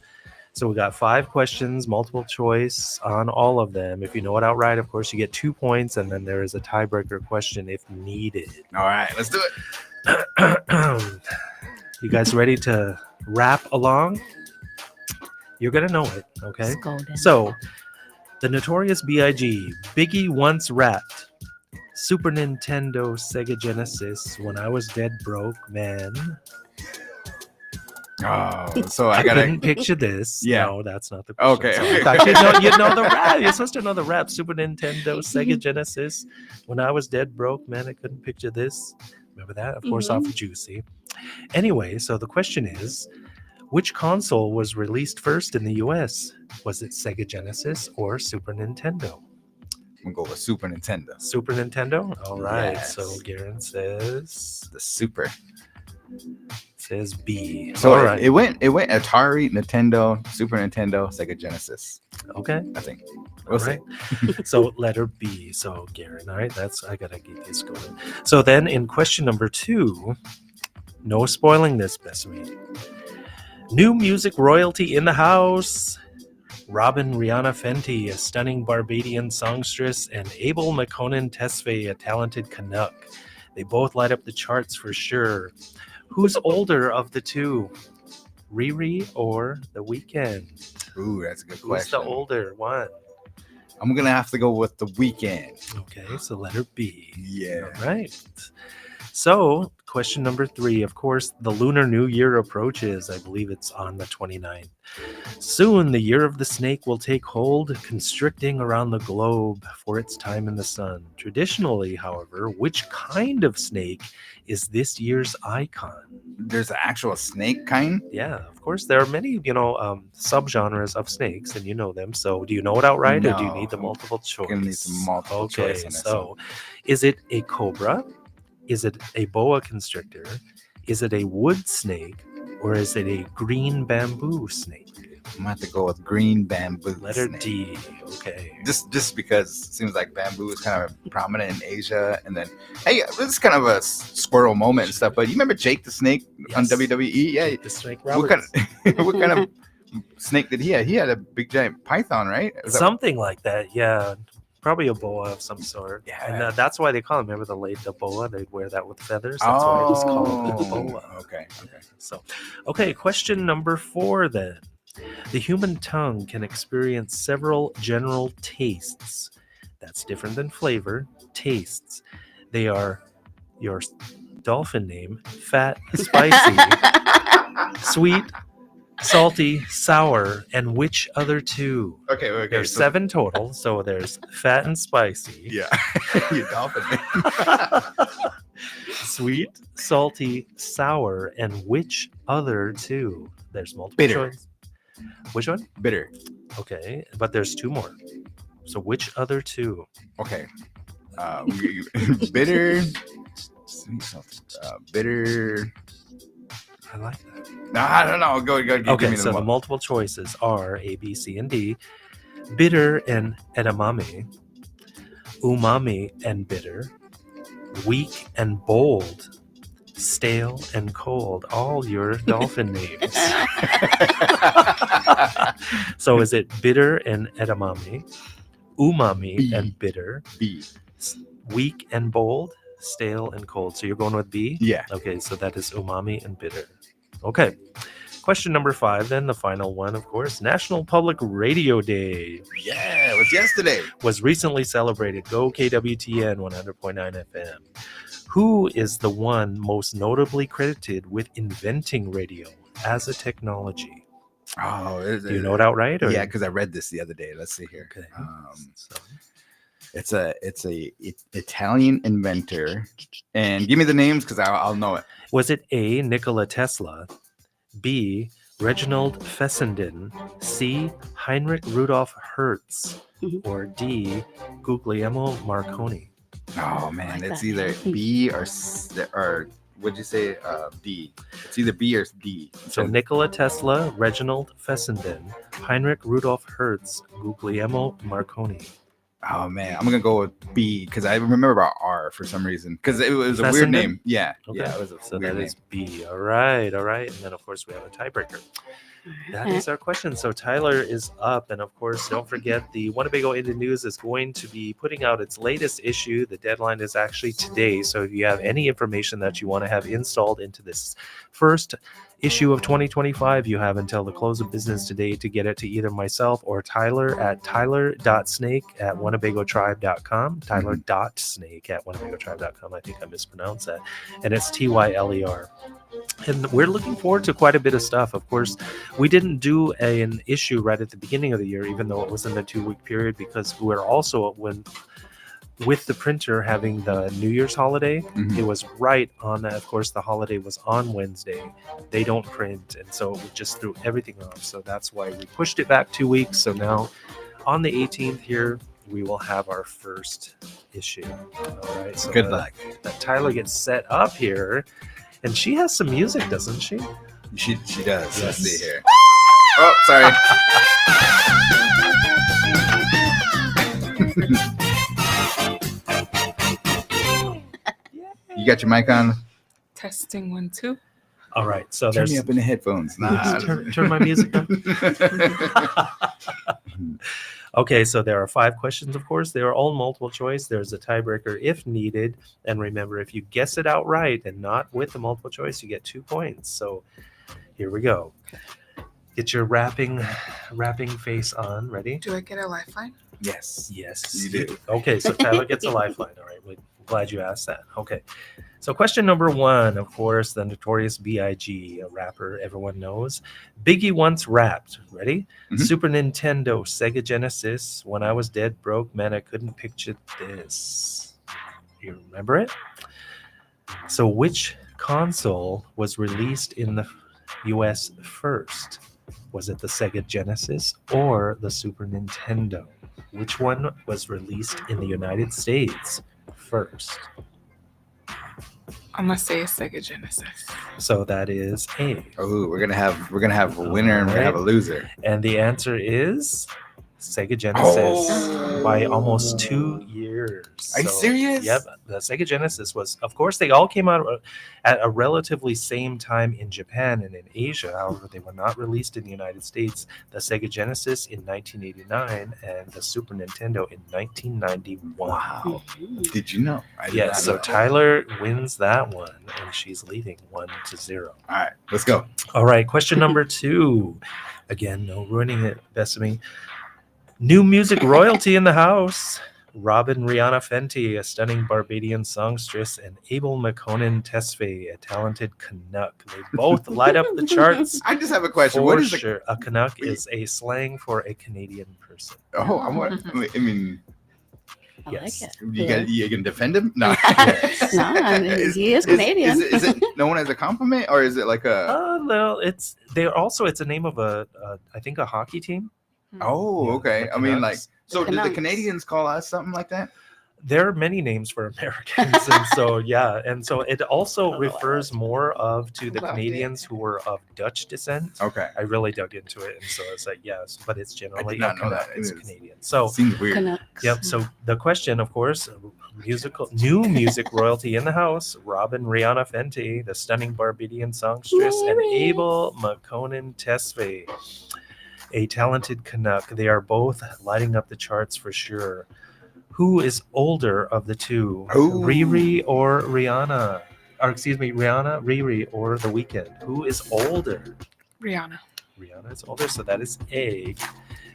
Speaker 4: So we got 5 questions, multiple choice on all of them. If you know it outright, of course, you get 2 points, and then there is a tiebreaker question if needed.
Speaker 2: All right, let's do it.
Speaker 4: You guys ready to rap along? You're gonna know it, okay?
Speaker 3: Scolding.
Speaker 4: So, the Notorious B.I.G. Biggie once rapped, Super Nintendo, Sega Genesis, when I was dead broke, man.
Speaker 2: Oh, so I
Speaker 4: couldn't
Speaker 2: gotta.
Speaker 4: picture this.
Speaker 2: Yeah.
Speaker 4: No, that's not the question.
Speaker 2: Okay,
Speaker 4: So
Speaker 2: okay.
Speaker 4: I thought you'd know the rap. You're supposed to know the rap. Super Nintendo, Sega Genesis. When I was dead broke, man, I couldn't picture this. Remember that? Of course, off of Juicy. Anyway, so the question is, which console was released first in the US? Was it Sega Genesis or Super Nintendo?
Speaker 2: I'm gonna go with Super Nintendo.
Speaker 4: Super Nintendo? All right.
Speaker 2: Yes.
Speaker 4: So Garan says
Speaker 2: The Super.
Speaker 4: B.
Speaker 2: So
Speaker 4: all right.
Speaker 2: it went Atari, Nintendo, Super Nintendo, Sega Genesis.
Speaker 4: Okay.
Speaker 2: I think.
Speaker 4: All
Speaker 2: We'll see.
Speaker 4: right. So letter B. So Garan, all right, I gotta get this going. So then in question number 2, no spoiling this, Bethany. New music royalty in the house. Robin Rihanna Fenty, a stunning Barbadian songstress, and Abel McConan Tesfaye, a talented Canuck. They both light up the charts for sure. Who's older of the two? Riri or The Weeknd?
Speaker 2: Ooh, that's a good
Speaker 4: Who's
Speaker 2: question.
Speaker 4: the older one?
Speaker 2: I'm gonna have to go with The Weeknd.
Speaker 4: Okay, so letter B.
Speaker 2: Yeah.
Speaker 4: All right. So, question number 3. Of course, the Lunar New Year approaches. I believe it's on the 29th. Soon, the year of the snake will take hold, constricting around the globe for its time in the sun. Traditionally, however, which kind of snake is this year's icon?
Speaker 2: There's an actual snake kind.
Speaker 4: Yeah, of course. There are many, subgenres of snakes, and you know them. So, do you know it outright, or do you
Speaker 2: No.
Speaker 4: need the multiple choice?
Speaker 2: Gonna need some multiple
Speaker 4: Okay,
Speaker 2: choice on this
Speaker 4: so is it a cobra? Is it a boa constrictor? Is it a wood snake? Or is it a green bamboo snake?
Speaker 2: I'm gonna have to go with green bamboo.
Speaker 4: Letter
Speaker 2: snake.
Speaker 4: D. Okay.
Speaker 2: Just because it seems like bamboo is kind of prominent in Asia, and then hey, this is kind of a squirrel moment and stuff. But you remember Jake the Snake on
Speaker 4: Yes.
Speaker 2: WWE? Yeah.
Speaker 4: The snake
Speaker 2: What
Speaker 4: Roberts.
Speaker 2: what kind of snake did he have? He had a big giant python, right? Is that-
Speaker 4: Something like that, yeah. Probably a boa of some sort.
Speaker 2: Yeah.
Speaker 4: And that's why they call it. Remember the boa? They'd wear that with feathers. That's why it was called the boa.
Speaker 2: Okay.
Speaker 4: So, okay, question number 4 then. The human tongue can experience several general tastes. That's different than flavor. Tastes. They are your dolphin name, fat, spicy, sweet, salty, sour, and which other 2?
Speaker 2: Okay.
Speaker 4: There's
Speaker 2: so-
Speaker 4: 7 total. So there's fat and spicy.
Speaker 2: Yeah. You dolphin.
Speaker 4: Sweet, salty, sour, and which other 2? There's multiple
Speaker 2: Bitter.
Speaker 4: choice. Which one?
Speaker 2: Bitter.
Speaker 4: Okay, but there's 2 more. So which other 2?
Speaker 2: Okay. Bitter. Bitter.
Speaker 4: I like that.
Speaker 2: No, I don't know. Go. Give
Speaker 4: Okay,
Speaker 2: me
Speaker 4: so the
Speaker 2: one.
Speaker 4: multiple choices are A, B, C, and D. Bitter and edamame. Umami and bitter. Weak and bold. Stale and cold. All your dolphin names. So is it bitter and edamame? Umami
Speaker 2: B.
Speaker 4: and bitter.
Speaker 2: B.
Speaker 4: Weak and bold. Stale and cold. So you're going with B?
Speaker 2: Yeah.
Speaker 4: Okay, so that is umami and bitter. Okay. Question number 5, then the final one, of course. National Public Radio Day
Speaker 2: Yeah. It was yesterday.
Speaker 4: was recently celebrated. Go KWTN 100.9 FM. Who is the one most notably credited with inventing radio as a technology?
Speaker 2: Oh,
Speaker 4: Do you know it outright? Or?
Speaker 2: Yeah, because I read this the other day. Let's see here.
Speaker 4: Okay. So,
Speaker 2: It's a Italian inventor, and give me the names because I'll know it.
Speaker 4: was it A, Nikola Tesla, B. Reginald Fessenden, C. Heinrich Rudolf Hertz, or D. Guglielmo Marconi?
Speaker 2: Oh man,
Speaker 3: Like
Speaker 2: it's
Speaker 3: that.
Speaker 2: either B or what'd you say? D. It's either B or D.
Speaker 4: So Nikola Tesla, Reginald Fessenden, Heinrich Rudolf Hertz, Guglielmo Marconi.
Speaker 2: Oh man, I'm gonna go with B because I remember about R for some reason because it was a weird
Speaker 4: Fessenden?
Speaker 2: name. Yeah,
Speaker 4: Okay.
Speaker 2: yeah, it was a
Speaker 4: So
Speaker 2: weird
Speaker 4: that
Speaker 2: name.
Speaker 4: is B. All right. And then, of course, we have a tiebreaker. That is our question. So Tyler is up. And of course, don't forget the Winnebago Indian News is going to be putting out its latest issue. The deadline is actually today. So if you have any information that you want to have installed into this first issue of 2025, you have until the close of business today to get it to either myself or Tyler at tyler.snake@winnebagotribe.com. Tyler.snake@winnebagotribe.com. I think I mispronounced that. And it's Tyler. And we're looking forward to quite a bit of stuff. Of course, we didn't do an issue right at the beginning of the year, even though it was in the 2-week period, because we're also with the printer having the New Year's holiday.
Speaker 2: Mhm.
Speaker 4: It was right on that. Of course, the holiday was on Wednesday. They don't print, and so we just threw everything off. So that's why we pushed it back 2 weeks. So now on the 18th here, we will have our first issue. All right. So
Speaker 2: Good luck.
Speaker 4: that Tyler gets set up here. And she has some music, doesn't she?
Speaker 2: She does. Let's
Speaker 4: Yes.
Speaker 2: see here. Oh, sorry. You got your mic on?
Speaker 5: Testing 1, 2.
Speaker 4: All right. So
Speaker 2: Turn
Speaker 4: there's
Speaker 2: me up in the headphones. Nah.
Speaker 4: turn my music up. Okay, so there are 5 questions, of course. They are all multiple choice. There's a tiebreaker if needed. And remember, if you guess it outright and not with the multiple choice, you get 2 points. So here we go. Get your rapping face on. Ready?
Speaker 5: Do I get a lifeline?
Speaker 2: Yes.
Speaker 4: Yes.
Speaker 2: You do.
Speaker 4: Okay, so Tyler gets a lifeline. All right, we're glad you asked that. Okay. So question number 1, of course, the notorious B.I.G., a rapper everyone knows. Biggie once rapped, ready?
Speaker 2: Mhm.
Speaker 4: Super Nintendo, Sega Genesis, when I was dead broke, man, I couldn't picture this. You remember it? So which console was released in the US first? Was it the Sega Genesis or the Super Nintendo? Which one was released in the United States first?
Speaker 5: I'm gonna say Sega Genesis.
Speaker 4: So that is A.
Speaker 2: Oh, we're gonna have a winner and we're gonna have a loser.
Speaker 4: And the answer is Sega Genesis
Speaker 2: Oh.
Speaker 4: by almost 2 years.
Speaker 2: Are you serious?
Speaker 4: Yep. The Sega Genesis was, of course, they all came out at a relatively same time in Japan and in Asia. However, they were not released in the United States. The Sega Genesis in 1989 and the Super Nintendo in 1991.
Speaker 2: Wow. Did you know? I did
Speaker 4: Yes,
Speaker 2: not
Speaker 4: so
Speaker 2: know.
Speaker 4: Tyler wins that one, and she's leading 1-0.
Speaker 2: All right, let's go.
Speaker 4: All right, question number 2. Again, no ruining it, Bethany. New music royalty in the house. Robin Rihanna Fenty, a stunning Barbadian songstress, and Abel McConan Tesfaye, a talented Canuck. They both light up the charts.
Speaker 2: I just have a question.
Speaker 4: For
Speaker 2: What is
Speaker 4: sure. A Canuck is a slang for a Canadian person.
Speaker 2: Oh, I mean,
Speaker 3: I
Speaker 4: Yes.
Speaker 3: like it.
Speaker 2: you can defend him? No.
Speaker 3: No, I mean, he is Canadian.
Speaker 2: Is it known as a compliment or is it like a?
Speaker 4: No, it's a name of I think a hockey team.
Speaker 2: Oh,
Speaker 4: Yeah,
Speaker 2: okay.
Speaker 4: the
Speaker 2: I mean, like,
Speaker 4: Canucks.
Speaker 2: so do the
Speaker 3: Canucks.
Speaker 2: Canadians call us something like that?
Speaker 4: There are many names for Americans, and so yeah, and so it also refers more to the
Speaker 5: Love
Speaker 4: Canadians who were of Dutch descent.
Speaker 2: Okay.
Speaker 4: I really dug into it, and so it's like yes, but it's generally
Speaker 2: not
Speaker 4: a
Speaker 2: know that.
Speaker 4: Canuck, it's
Speaker 2: It is.
Speaker 4: Canadian. So
Speaker 2: Seems weird.
Speaker 3: Canucks.
Speaker 4: yep. So the question, of course, new music royalty in the house. Robin Rihanna Fenty, the stunning Barbadian songstress, and
Speaker 3: Mary.
Speaker 4: Abel McConan Tesfaye, a talented Canuck. They are both lighting up the charts for sure. Who is older of the two?
Speaker 2: Ooh.
Speaker 4: Riri or Rihanna? Or excuse me, Rihanna, Riri, or The Weeknd? Who is older?
Speaker 5: Rihanna.
Speaker 4: Rihanna is older, so that is A.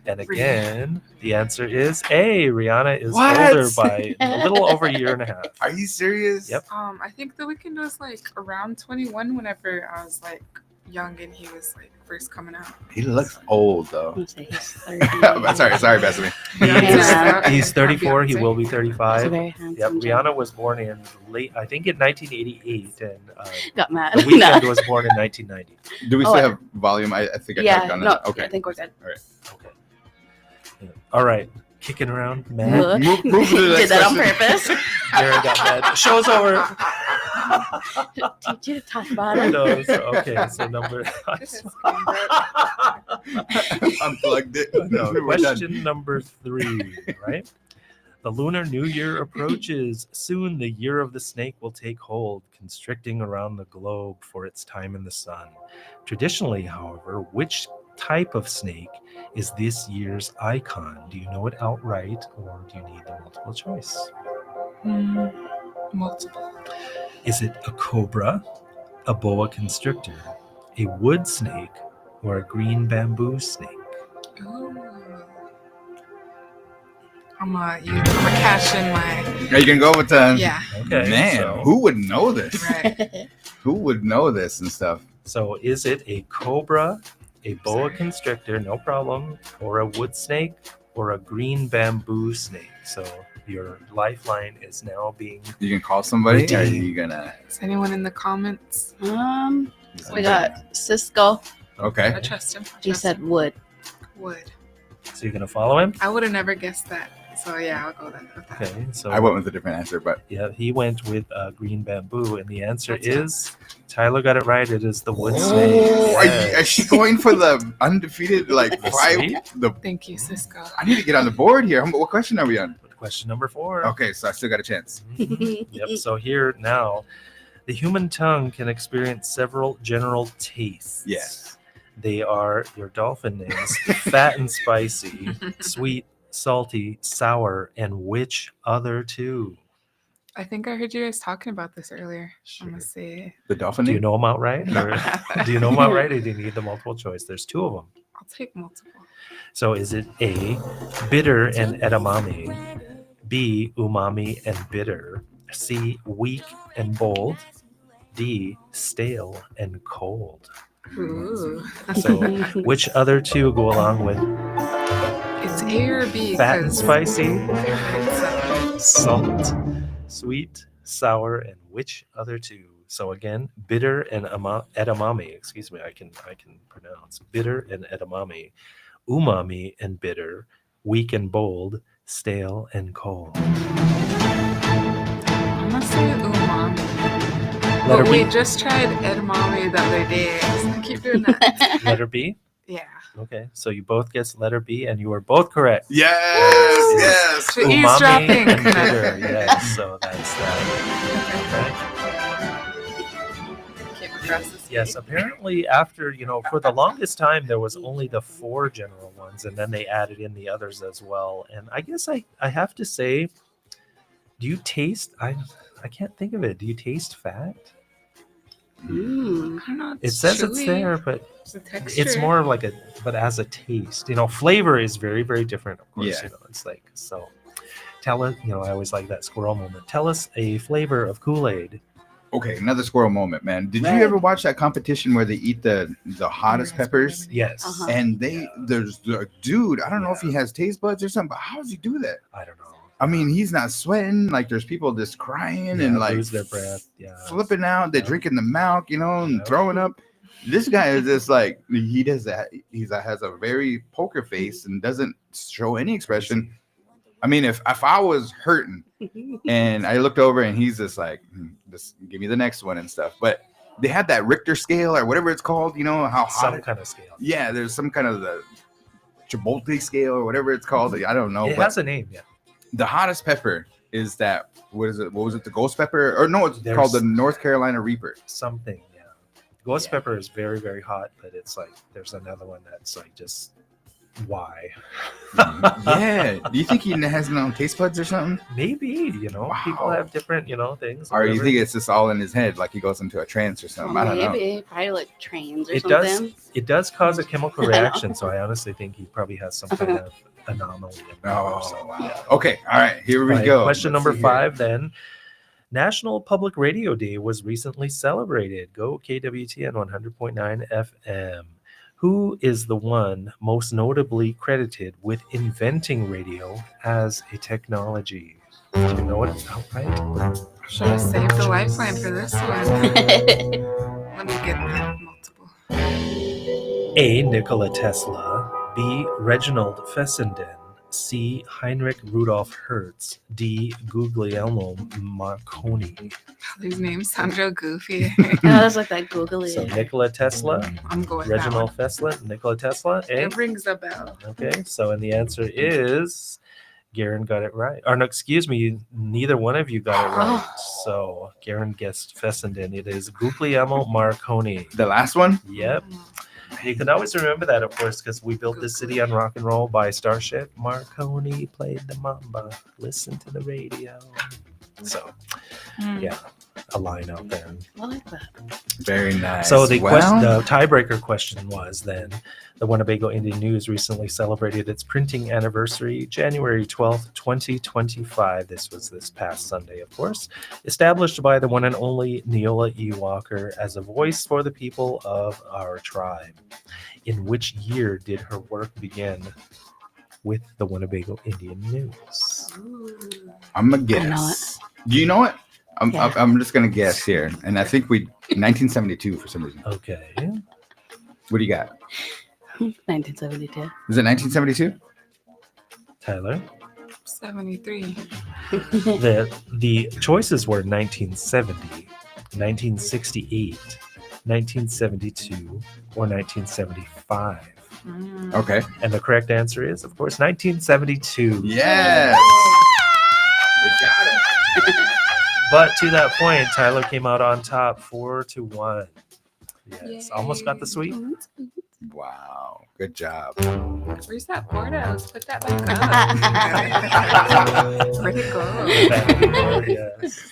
Speaker 4: And again, the answer is A. Rihanna is
Speaker 2: What?
Speaker 4: older by a little over a year and a half.
Speaker 2: Are you serious?
Speaker 4: Yep.
Speaker 5: I think The Weeknd was like around 21 whenever I was like young and he was like first coming out.
Speaker 2: He looks old
Speaker 3: I'm
Speaker 2: though.
Speaker 3: gonna say he's 30.
Speaker 2: sorry, Bethany.
Speaker 3: Yeah.
Speaker 4: He's 34. He
Speaker 5: Beyonce.
Speaker 4: will be
Speaker 3: He's a
Speaker 4: 35.
Speaker 3: very
Speaker 4: Yep.
Speaker 3: handsome
Speaker 4: Rihanna
Speaker 3: gentleman.
Speaker 4: was born in I think in 1988, and
Speaker 3: Got mad.
Speaker 4: The Weeknd was born in 1990.
Speaker 2: Do we
Speaker 3: Oh,
Speaker 2: still
Speaker 3: I-
Speaker 2: have volume? I think I
Speaker 3: Yeah,
Speaker 2: talked on
Speaker 3: no,
Speaker 2: that. Okay.
Speaker 3: I think we're good.
Speaker 4: Okay. Yeah. All right. Kicking around,
Speaker 3: Ugh.
Speaker 4: man.
Speaker 2: Move to the
Speaker 3: Did
Speaker 2: next
Speaker 3: that on
Speaker 2: question.
Speaker 3: purpose.
Speaker 4: Jared got mad. Show's over.
Speaker 3: Teach you to talk about it.
Speaker 4: No, okay, so number.
Speaker 2: Unplugged it.
Speaker 4: No,
Speaker 2: We're done.
Speaker 4: question number 3, right? The Lunar New Year approaches. Soon the year of the snake will take hold, constricting around the globe for its time in the sun. Traditionally, however, which type of snake is this year's icon? Do you know it outright, or do you need the multiple choice?
Speaker 5: Multiple.
Speaker 4: Is it a cobra, a boa constrictor, a wood snake, or a green bamboo snake?
Speaker 5: Ooh. I'm gonna cash in my.
Speaker 2: Are you gonna go with the?
Speaker 5: Yeah.
Speaker 4: Okay,
Speaker 2: Man,
Speaker 4: so,
Speaker 2: who would know this?
Speaker 5: Right.
Speaker 2: Who would know this and stuff?
Speaker 4: so is it a cobra, a boa constrictor, no problem, or a wood snake, or a green bamboo snake? So your lifeline is now being
Speaker 2: You can call somebody. Or are
Speaker 4: Redeem.
Speaker 2: you gonna?
Speaker 5: Is anyone in the comments?
Speaker 3: We got Cisco.
Speaker 2: Okay.
Speaker 5: I trust him.
Speaker 3: He said wood.
Speaker 5: wood.
Speaker 4: So you're gonna follow him?
Speaker 5: I would have never guessed that. So yeah, I'll go with that.
Speaker 4: Okay, so
Speaker 2: I went with a different answer, but
Speaker 4: yeah, he went with green bamboo, and the answer
Speaker 5: That's
Speaker 4: is Tyler got it right. It is the wood
Speaker 2: Oh,
Speaker 4: snake.
Speaker 2: is she going for the undefeated like
Speaker 4: The
Speaker 2: 5?
Speaker 4: sweep?
Speaker 2: The
Speaker 5: Thank you, Cisco.
Speaker 2: I need to get on the board here. What question are we on?
Speaker 4: Question number 4.
Speaker 2: Okay, so I still got a chance.
Speaker 4: Yep. So here now, the human tongue can experience several general tastes.
Speaker 2: Yes.
Speaker 4: They are your dolphin names: fat and spicy, sweet, salty, sour, and which other two?
Speaker 5: I think I heard you guys talking about this earlier.
Speaker 4: Sure.
Speaker 5: I'm gonna say
Speaker 2: The dolphin.
Speaker 4: Do you
Speaker 2: name?
Speaker 4: know them outright? Or do you know them outright, or do you need the multiple choice? There's 2 of them.
Speaker 5: I'll take multiple.
Speaker 4: So is it A, bitter and edamame, B, umami and bitter, C, weak and bold, D, stale and cold?
Speaker 5: Ooh.
Speaker 4: So which other 2 go along with
Speaker 5: It's A or B.
Speaker 4: fat and
Speaker 5: 'cause
Speaker 4: spicy,
Speaker 5: it's,
Speaker 4: salt, sweet, sour, and which other 2? So again, bitter and edamame. Excuse me, I can pronounce bitter and edamame, umami and bitter, weak and bold, stale and cold.
Speaker 5: I'm gonna say umami.
Speaker 4: Letter
Speaker 5: But we
Speaker 4: B.
Speaker 5: just tried edamame the other day. So I keep doing that.
Speaker 4: Letter B.
Speaker 5: Yeah.
Speaker 4: Okay, so you both guessed letter B, and you are both correct.
Speaker 2: Yes. Yes.
Speaker 5: So eavesdropping.
Speaker 4: and bitter. Yes, so that's that.
Speaker 5: Came across this
Speaker 4: Yes, apparently after, for the longest time, there was only the 4 general ones, and then they added in the others as well. And I guess I have to say, do you taste, I can't think of it. Do you taste fat?
Speaker 3: Mm.
Speaker 5: I don't know.
Speaker 4: It says it's
Speaker 5: chewy.
Speaker 4: there, but
Speaker 5: It's the texture.
Speaker 4: it's more of like but as a taste, flavor is very, very different, of course.
Speaker 2: Yeah.
Speaker 4: It's like, so tell us, I always like that squirrel moment. Tell us a flavor of Kool-Aid.
Speaker 2: Okay, another squirrel moment, man. Did
Speaker 3: Right.
Speaker 2: you ever watch that competition where they eat the hottest peppers?
Speaker 4: Yes.
Speaker 3: Uh-huh.
Speaker 2: And there's the dude. I don't know if he has taste buds or something, but how does he do that?
Speaker 4: I don't know.
Speaker 2: I mean, he's not sweating. Like there's people just crying and like
Speaker 4: lose their breath. Yeah.
Speaker 2: flipping out. They're
Speaker 4: Yeah.
Speaker 2: drinking the milk, and
Speaker 4: Yeah.
Speaker 2: throwing up. This guy is just like he does that. Has a very poker face and doesn't show any expression. I mean, if I was hurting and I looked over and he's just like, just give me the next one and stuff. But they had that Richter scale or whatever it's called. You know how hot?
Speaker 4: Some kind of scale.
Speaker 2: Yeah, there's some kind of the Chipotle scale or whatever it's called. I don't know.
Speaker 4: It
Speaker 2: but
Speaker 4: has a name, yeah.
Speaker 2: the hottest pepper is that. What is it? What was it? The ghost pepper? Or no, it's
Speaker 4: There's-
Speaker 2: called the North Carolina Reaper.
Speaker 4: Something, yeah. Ghost
Speaker 2: Yeah.
Speaker 4: pepper is very, very hot, but it's like there's another one that's like just why?
Speaker 2: Yeah. Do you think he has no taste buds or something?
Speaker 4: Maybe, people
Speaker 2: Wow.
Speaker 4: have different, things.
Speaker 2: Or you
Speaker 4: whatever.
Speaker 2: think it's just all in his head, like he goes into a trance or something? I don't know.
Speaker 3: Maybe probably like trains or
Speaker 4: It
Speaker 3: something.
Speaker 4: does cause a chemical
Speaker 3: I know.
Speaker 4: reaction, so I honestly think he probably has some kind of anomaly in there or
Speaker 2: Oh,
Speaker 4: something.
Speaker 2: wow. Okay. All right. Here we
Speaker 4: All right,
Speaker 2: go.
Speaker 4: Question
Speaker 2: Let's
Speaker 4: number
Speaker 2: see here.
Speaker 4: 5 then. National Public Radio Day was recently celebrated. Go KWTN 100.9 FM. Who is the one most notably credited with inventing radio as a technology? Do you know it outright?
Speaker 5: Should have saved the lifeline for this one. Let me get the multiple.
Speaker 4: A. Nikola Tesla. B. Reginald Fessenden. C. Heinrich Rudolf Hertz. D. Guglielmo Marconi.
Speaker 5: These names sound real goofy.
Speaker 3: That's like that googly.
Speaker 4: So Nikola Tesla,
Speaker 5: I'm going with
Speaker 4: Reginald Fessenden, Nikola Tesla,
Speaker 5: that one.
Speaker 4: A.
Speaker 5: It rings a bell.
Speaker 4: Okay, so and the answer is Garan got it right. Or no, excuse me, neither one of you got it right. So Garan guessed Fessenden. It is Guglielmo Marconi.
Speaker 2: The last one?
Speaker 4: Yep. You can always remember that, of course, because we built this city on rock and roll by Starship. Marconi played the mamba. Listen to the radio. So, yeah, a line out there.
Speaker 3: I like that.
Speaker 2: Very nice.
Speaker 4: So the tiebreaker question was then, the Winnebago Indian News recently celebrated its printing anniversary, January 12th, 2025. This was this past Sunday, of course. Established by the one and only Neola E. Walker as a voice for the people of our tribe. In which year did her work begin with the Winnebago Indian News?
Speaker 2: I'm going to guess. Do you know it? I'm just going to guess here. And I think 1972 for some reason.
Speaker 4: Okay.
Speaker 2: What do you got?
Speaker 3: 1972.
Speaker 2: Is it 1972?
Speaker 4: Tyler?
Speaker 5: 73.
Speaker 4: The choices were 1970, 1968, 1972, or 1975.
Speaker 2: Okay.
Speaker 4: And the correct answer is, of course, 1972.
Speaker 2: Yes. We got it.
Speaker 4: But to that point, Tyler came out on top 4-1. Yes, almost got the sweep.
Speaker 2: Wow. Good job.
Speaker 5: Where's that board at? Let's put that back up. Where'd it go?
Speaker 4: Yes.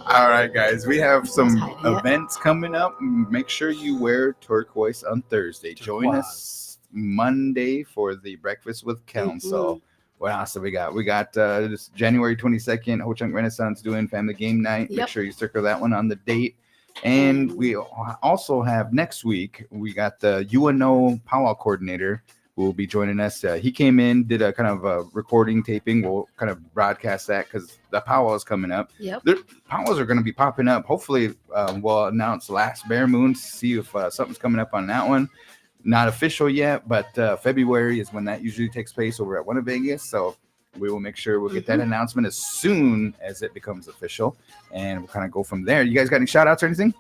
Speaker 2: All right, guys. We have some events coming up. Make sure you wear turquoise on Thursday. Join us Monday for the Breakfast with Council. What else have we got? We got this January 22nd, Ho Chunk Renaissance doing family game night. Make sure you circle that one on the date. And we also have next week, we got the UNO powwow coordinator who will be joining us. He came in, did a kind of a recording taping. We'll kind of broadcast that because the powwow is coming up. The powwows are going to be popping up. Hopefully, we'll announce last Bear Moon to see if something's coming up on that one. Not official yet, but February is when that usually takes place over at Winnebago. So we will make sure we'll get that announcement as soon as it becomes official, and we'll kind of go from there. You guys got any shout outs or anything?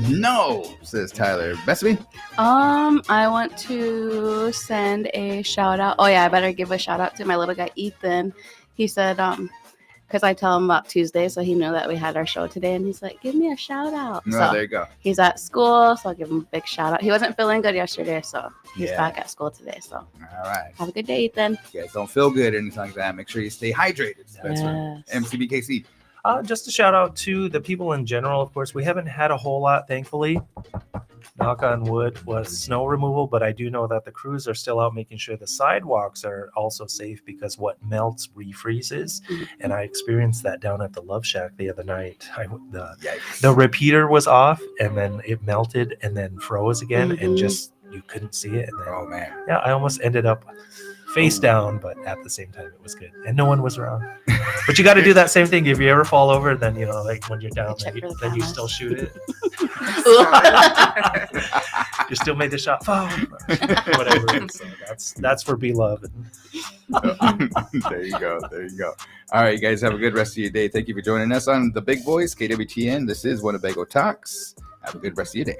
Speaker 2: No, says Tyler. Bessamy?
Speaker 3: I want to send a shout out. Oh yeah, I better give a shout out to my little guy Ethan. He said, because I tell him about Tuesday, so he knew that we had our show today, and he's like, give me a shout out.
Speaker 2: No,
Speaker 3: so
Speaker 2: there you go.
Speaker 3: He's at school, so I'll give him a big shout out. He wasn't feeling good yesterday, so he's back at school today. So
Speaker 2: all right.
Speaker 3: Have a good day, Ethan.
Speaker 2: If you guys don't feel good or anything like that, make sure you stay hydrated. That's right. MCBKC.
Speaker 4: Just a shout out to the people in general. Of course, we haven't had a whole lot, thankfully. Knock on wood, was snow removal, but I do know that the crews are still out making sure the sidewalks are also safe because what melts refreezes. And I experienced that down at the Love Shack the other night. The repeater was off, and then it melted and then froze again, and just you couldn't see it. And then,
Speaker 2: oh man,
Speaker 4: yeah, I almost ended up face down, but at the same time it was good and no one was around. But you got to do that same thing. If you ever fall over, then you know, like when you're down, then you still shoot it. You still made the shot. Oh, whatever. So that's for beloved.
Speaker 2: There you go. All right, you guys have a good rest of your day. Thank you for joining us on the Big Boys KWTN. This is Winnebago Talks. Have a good rest of your day.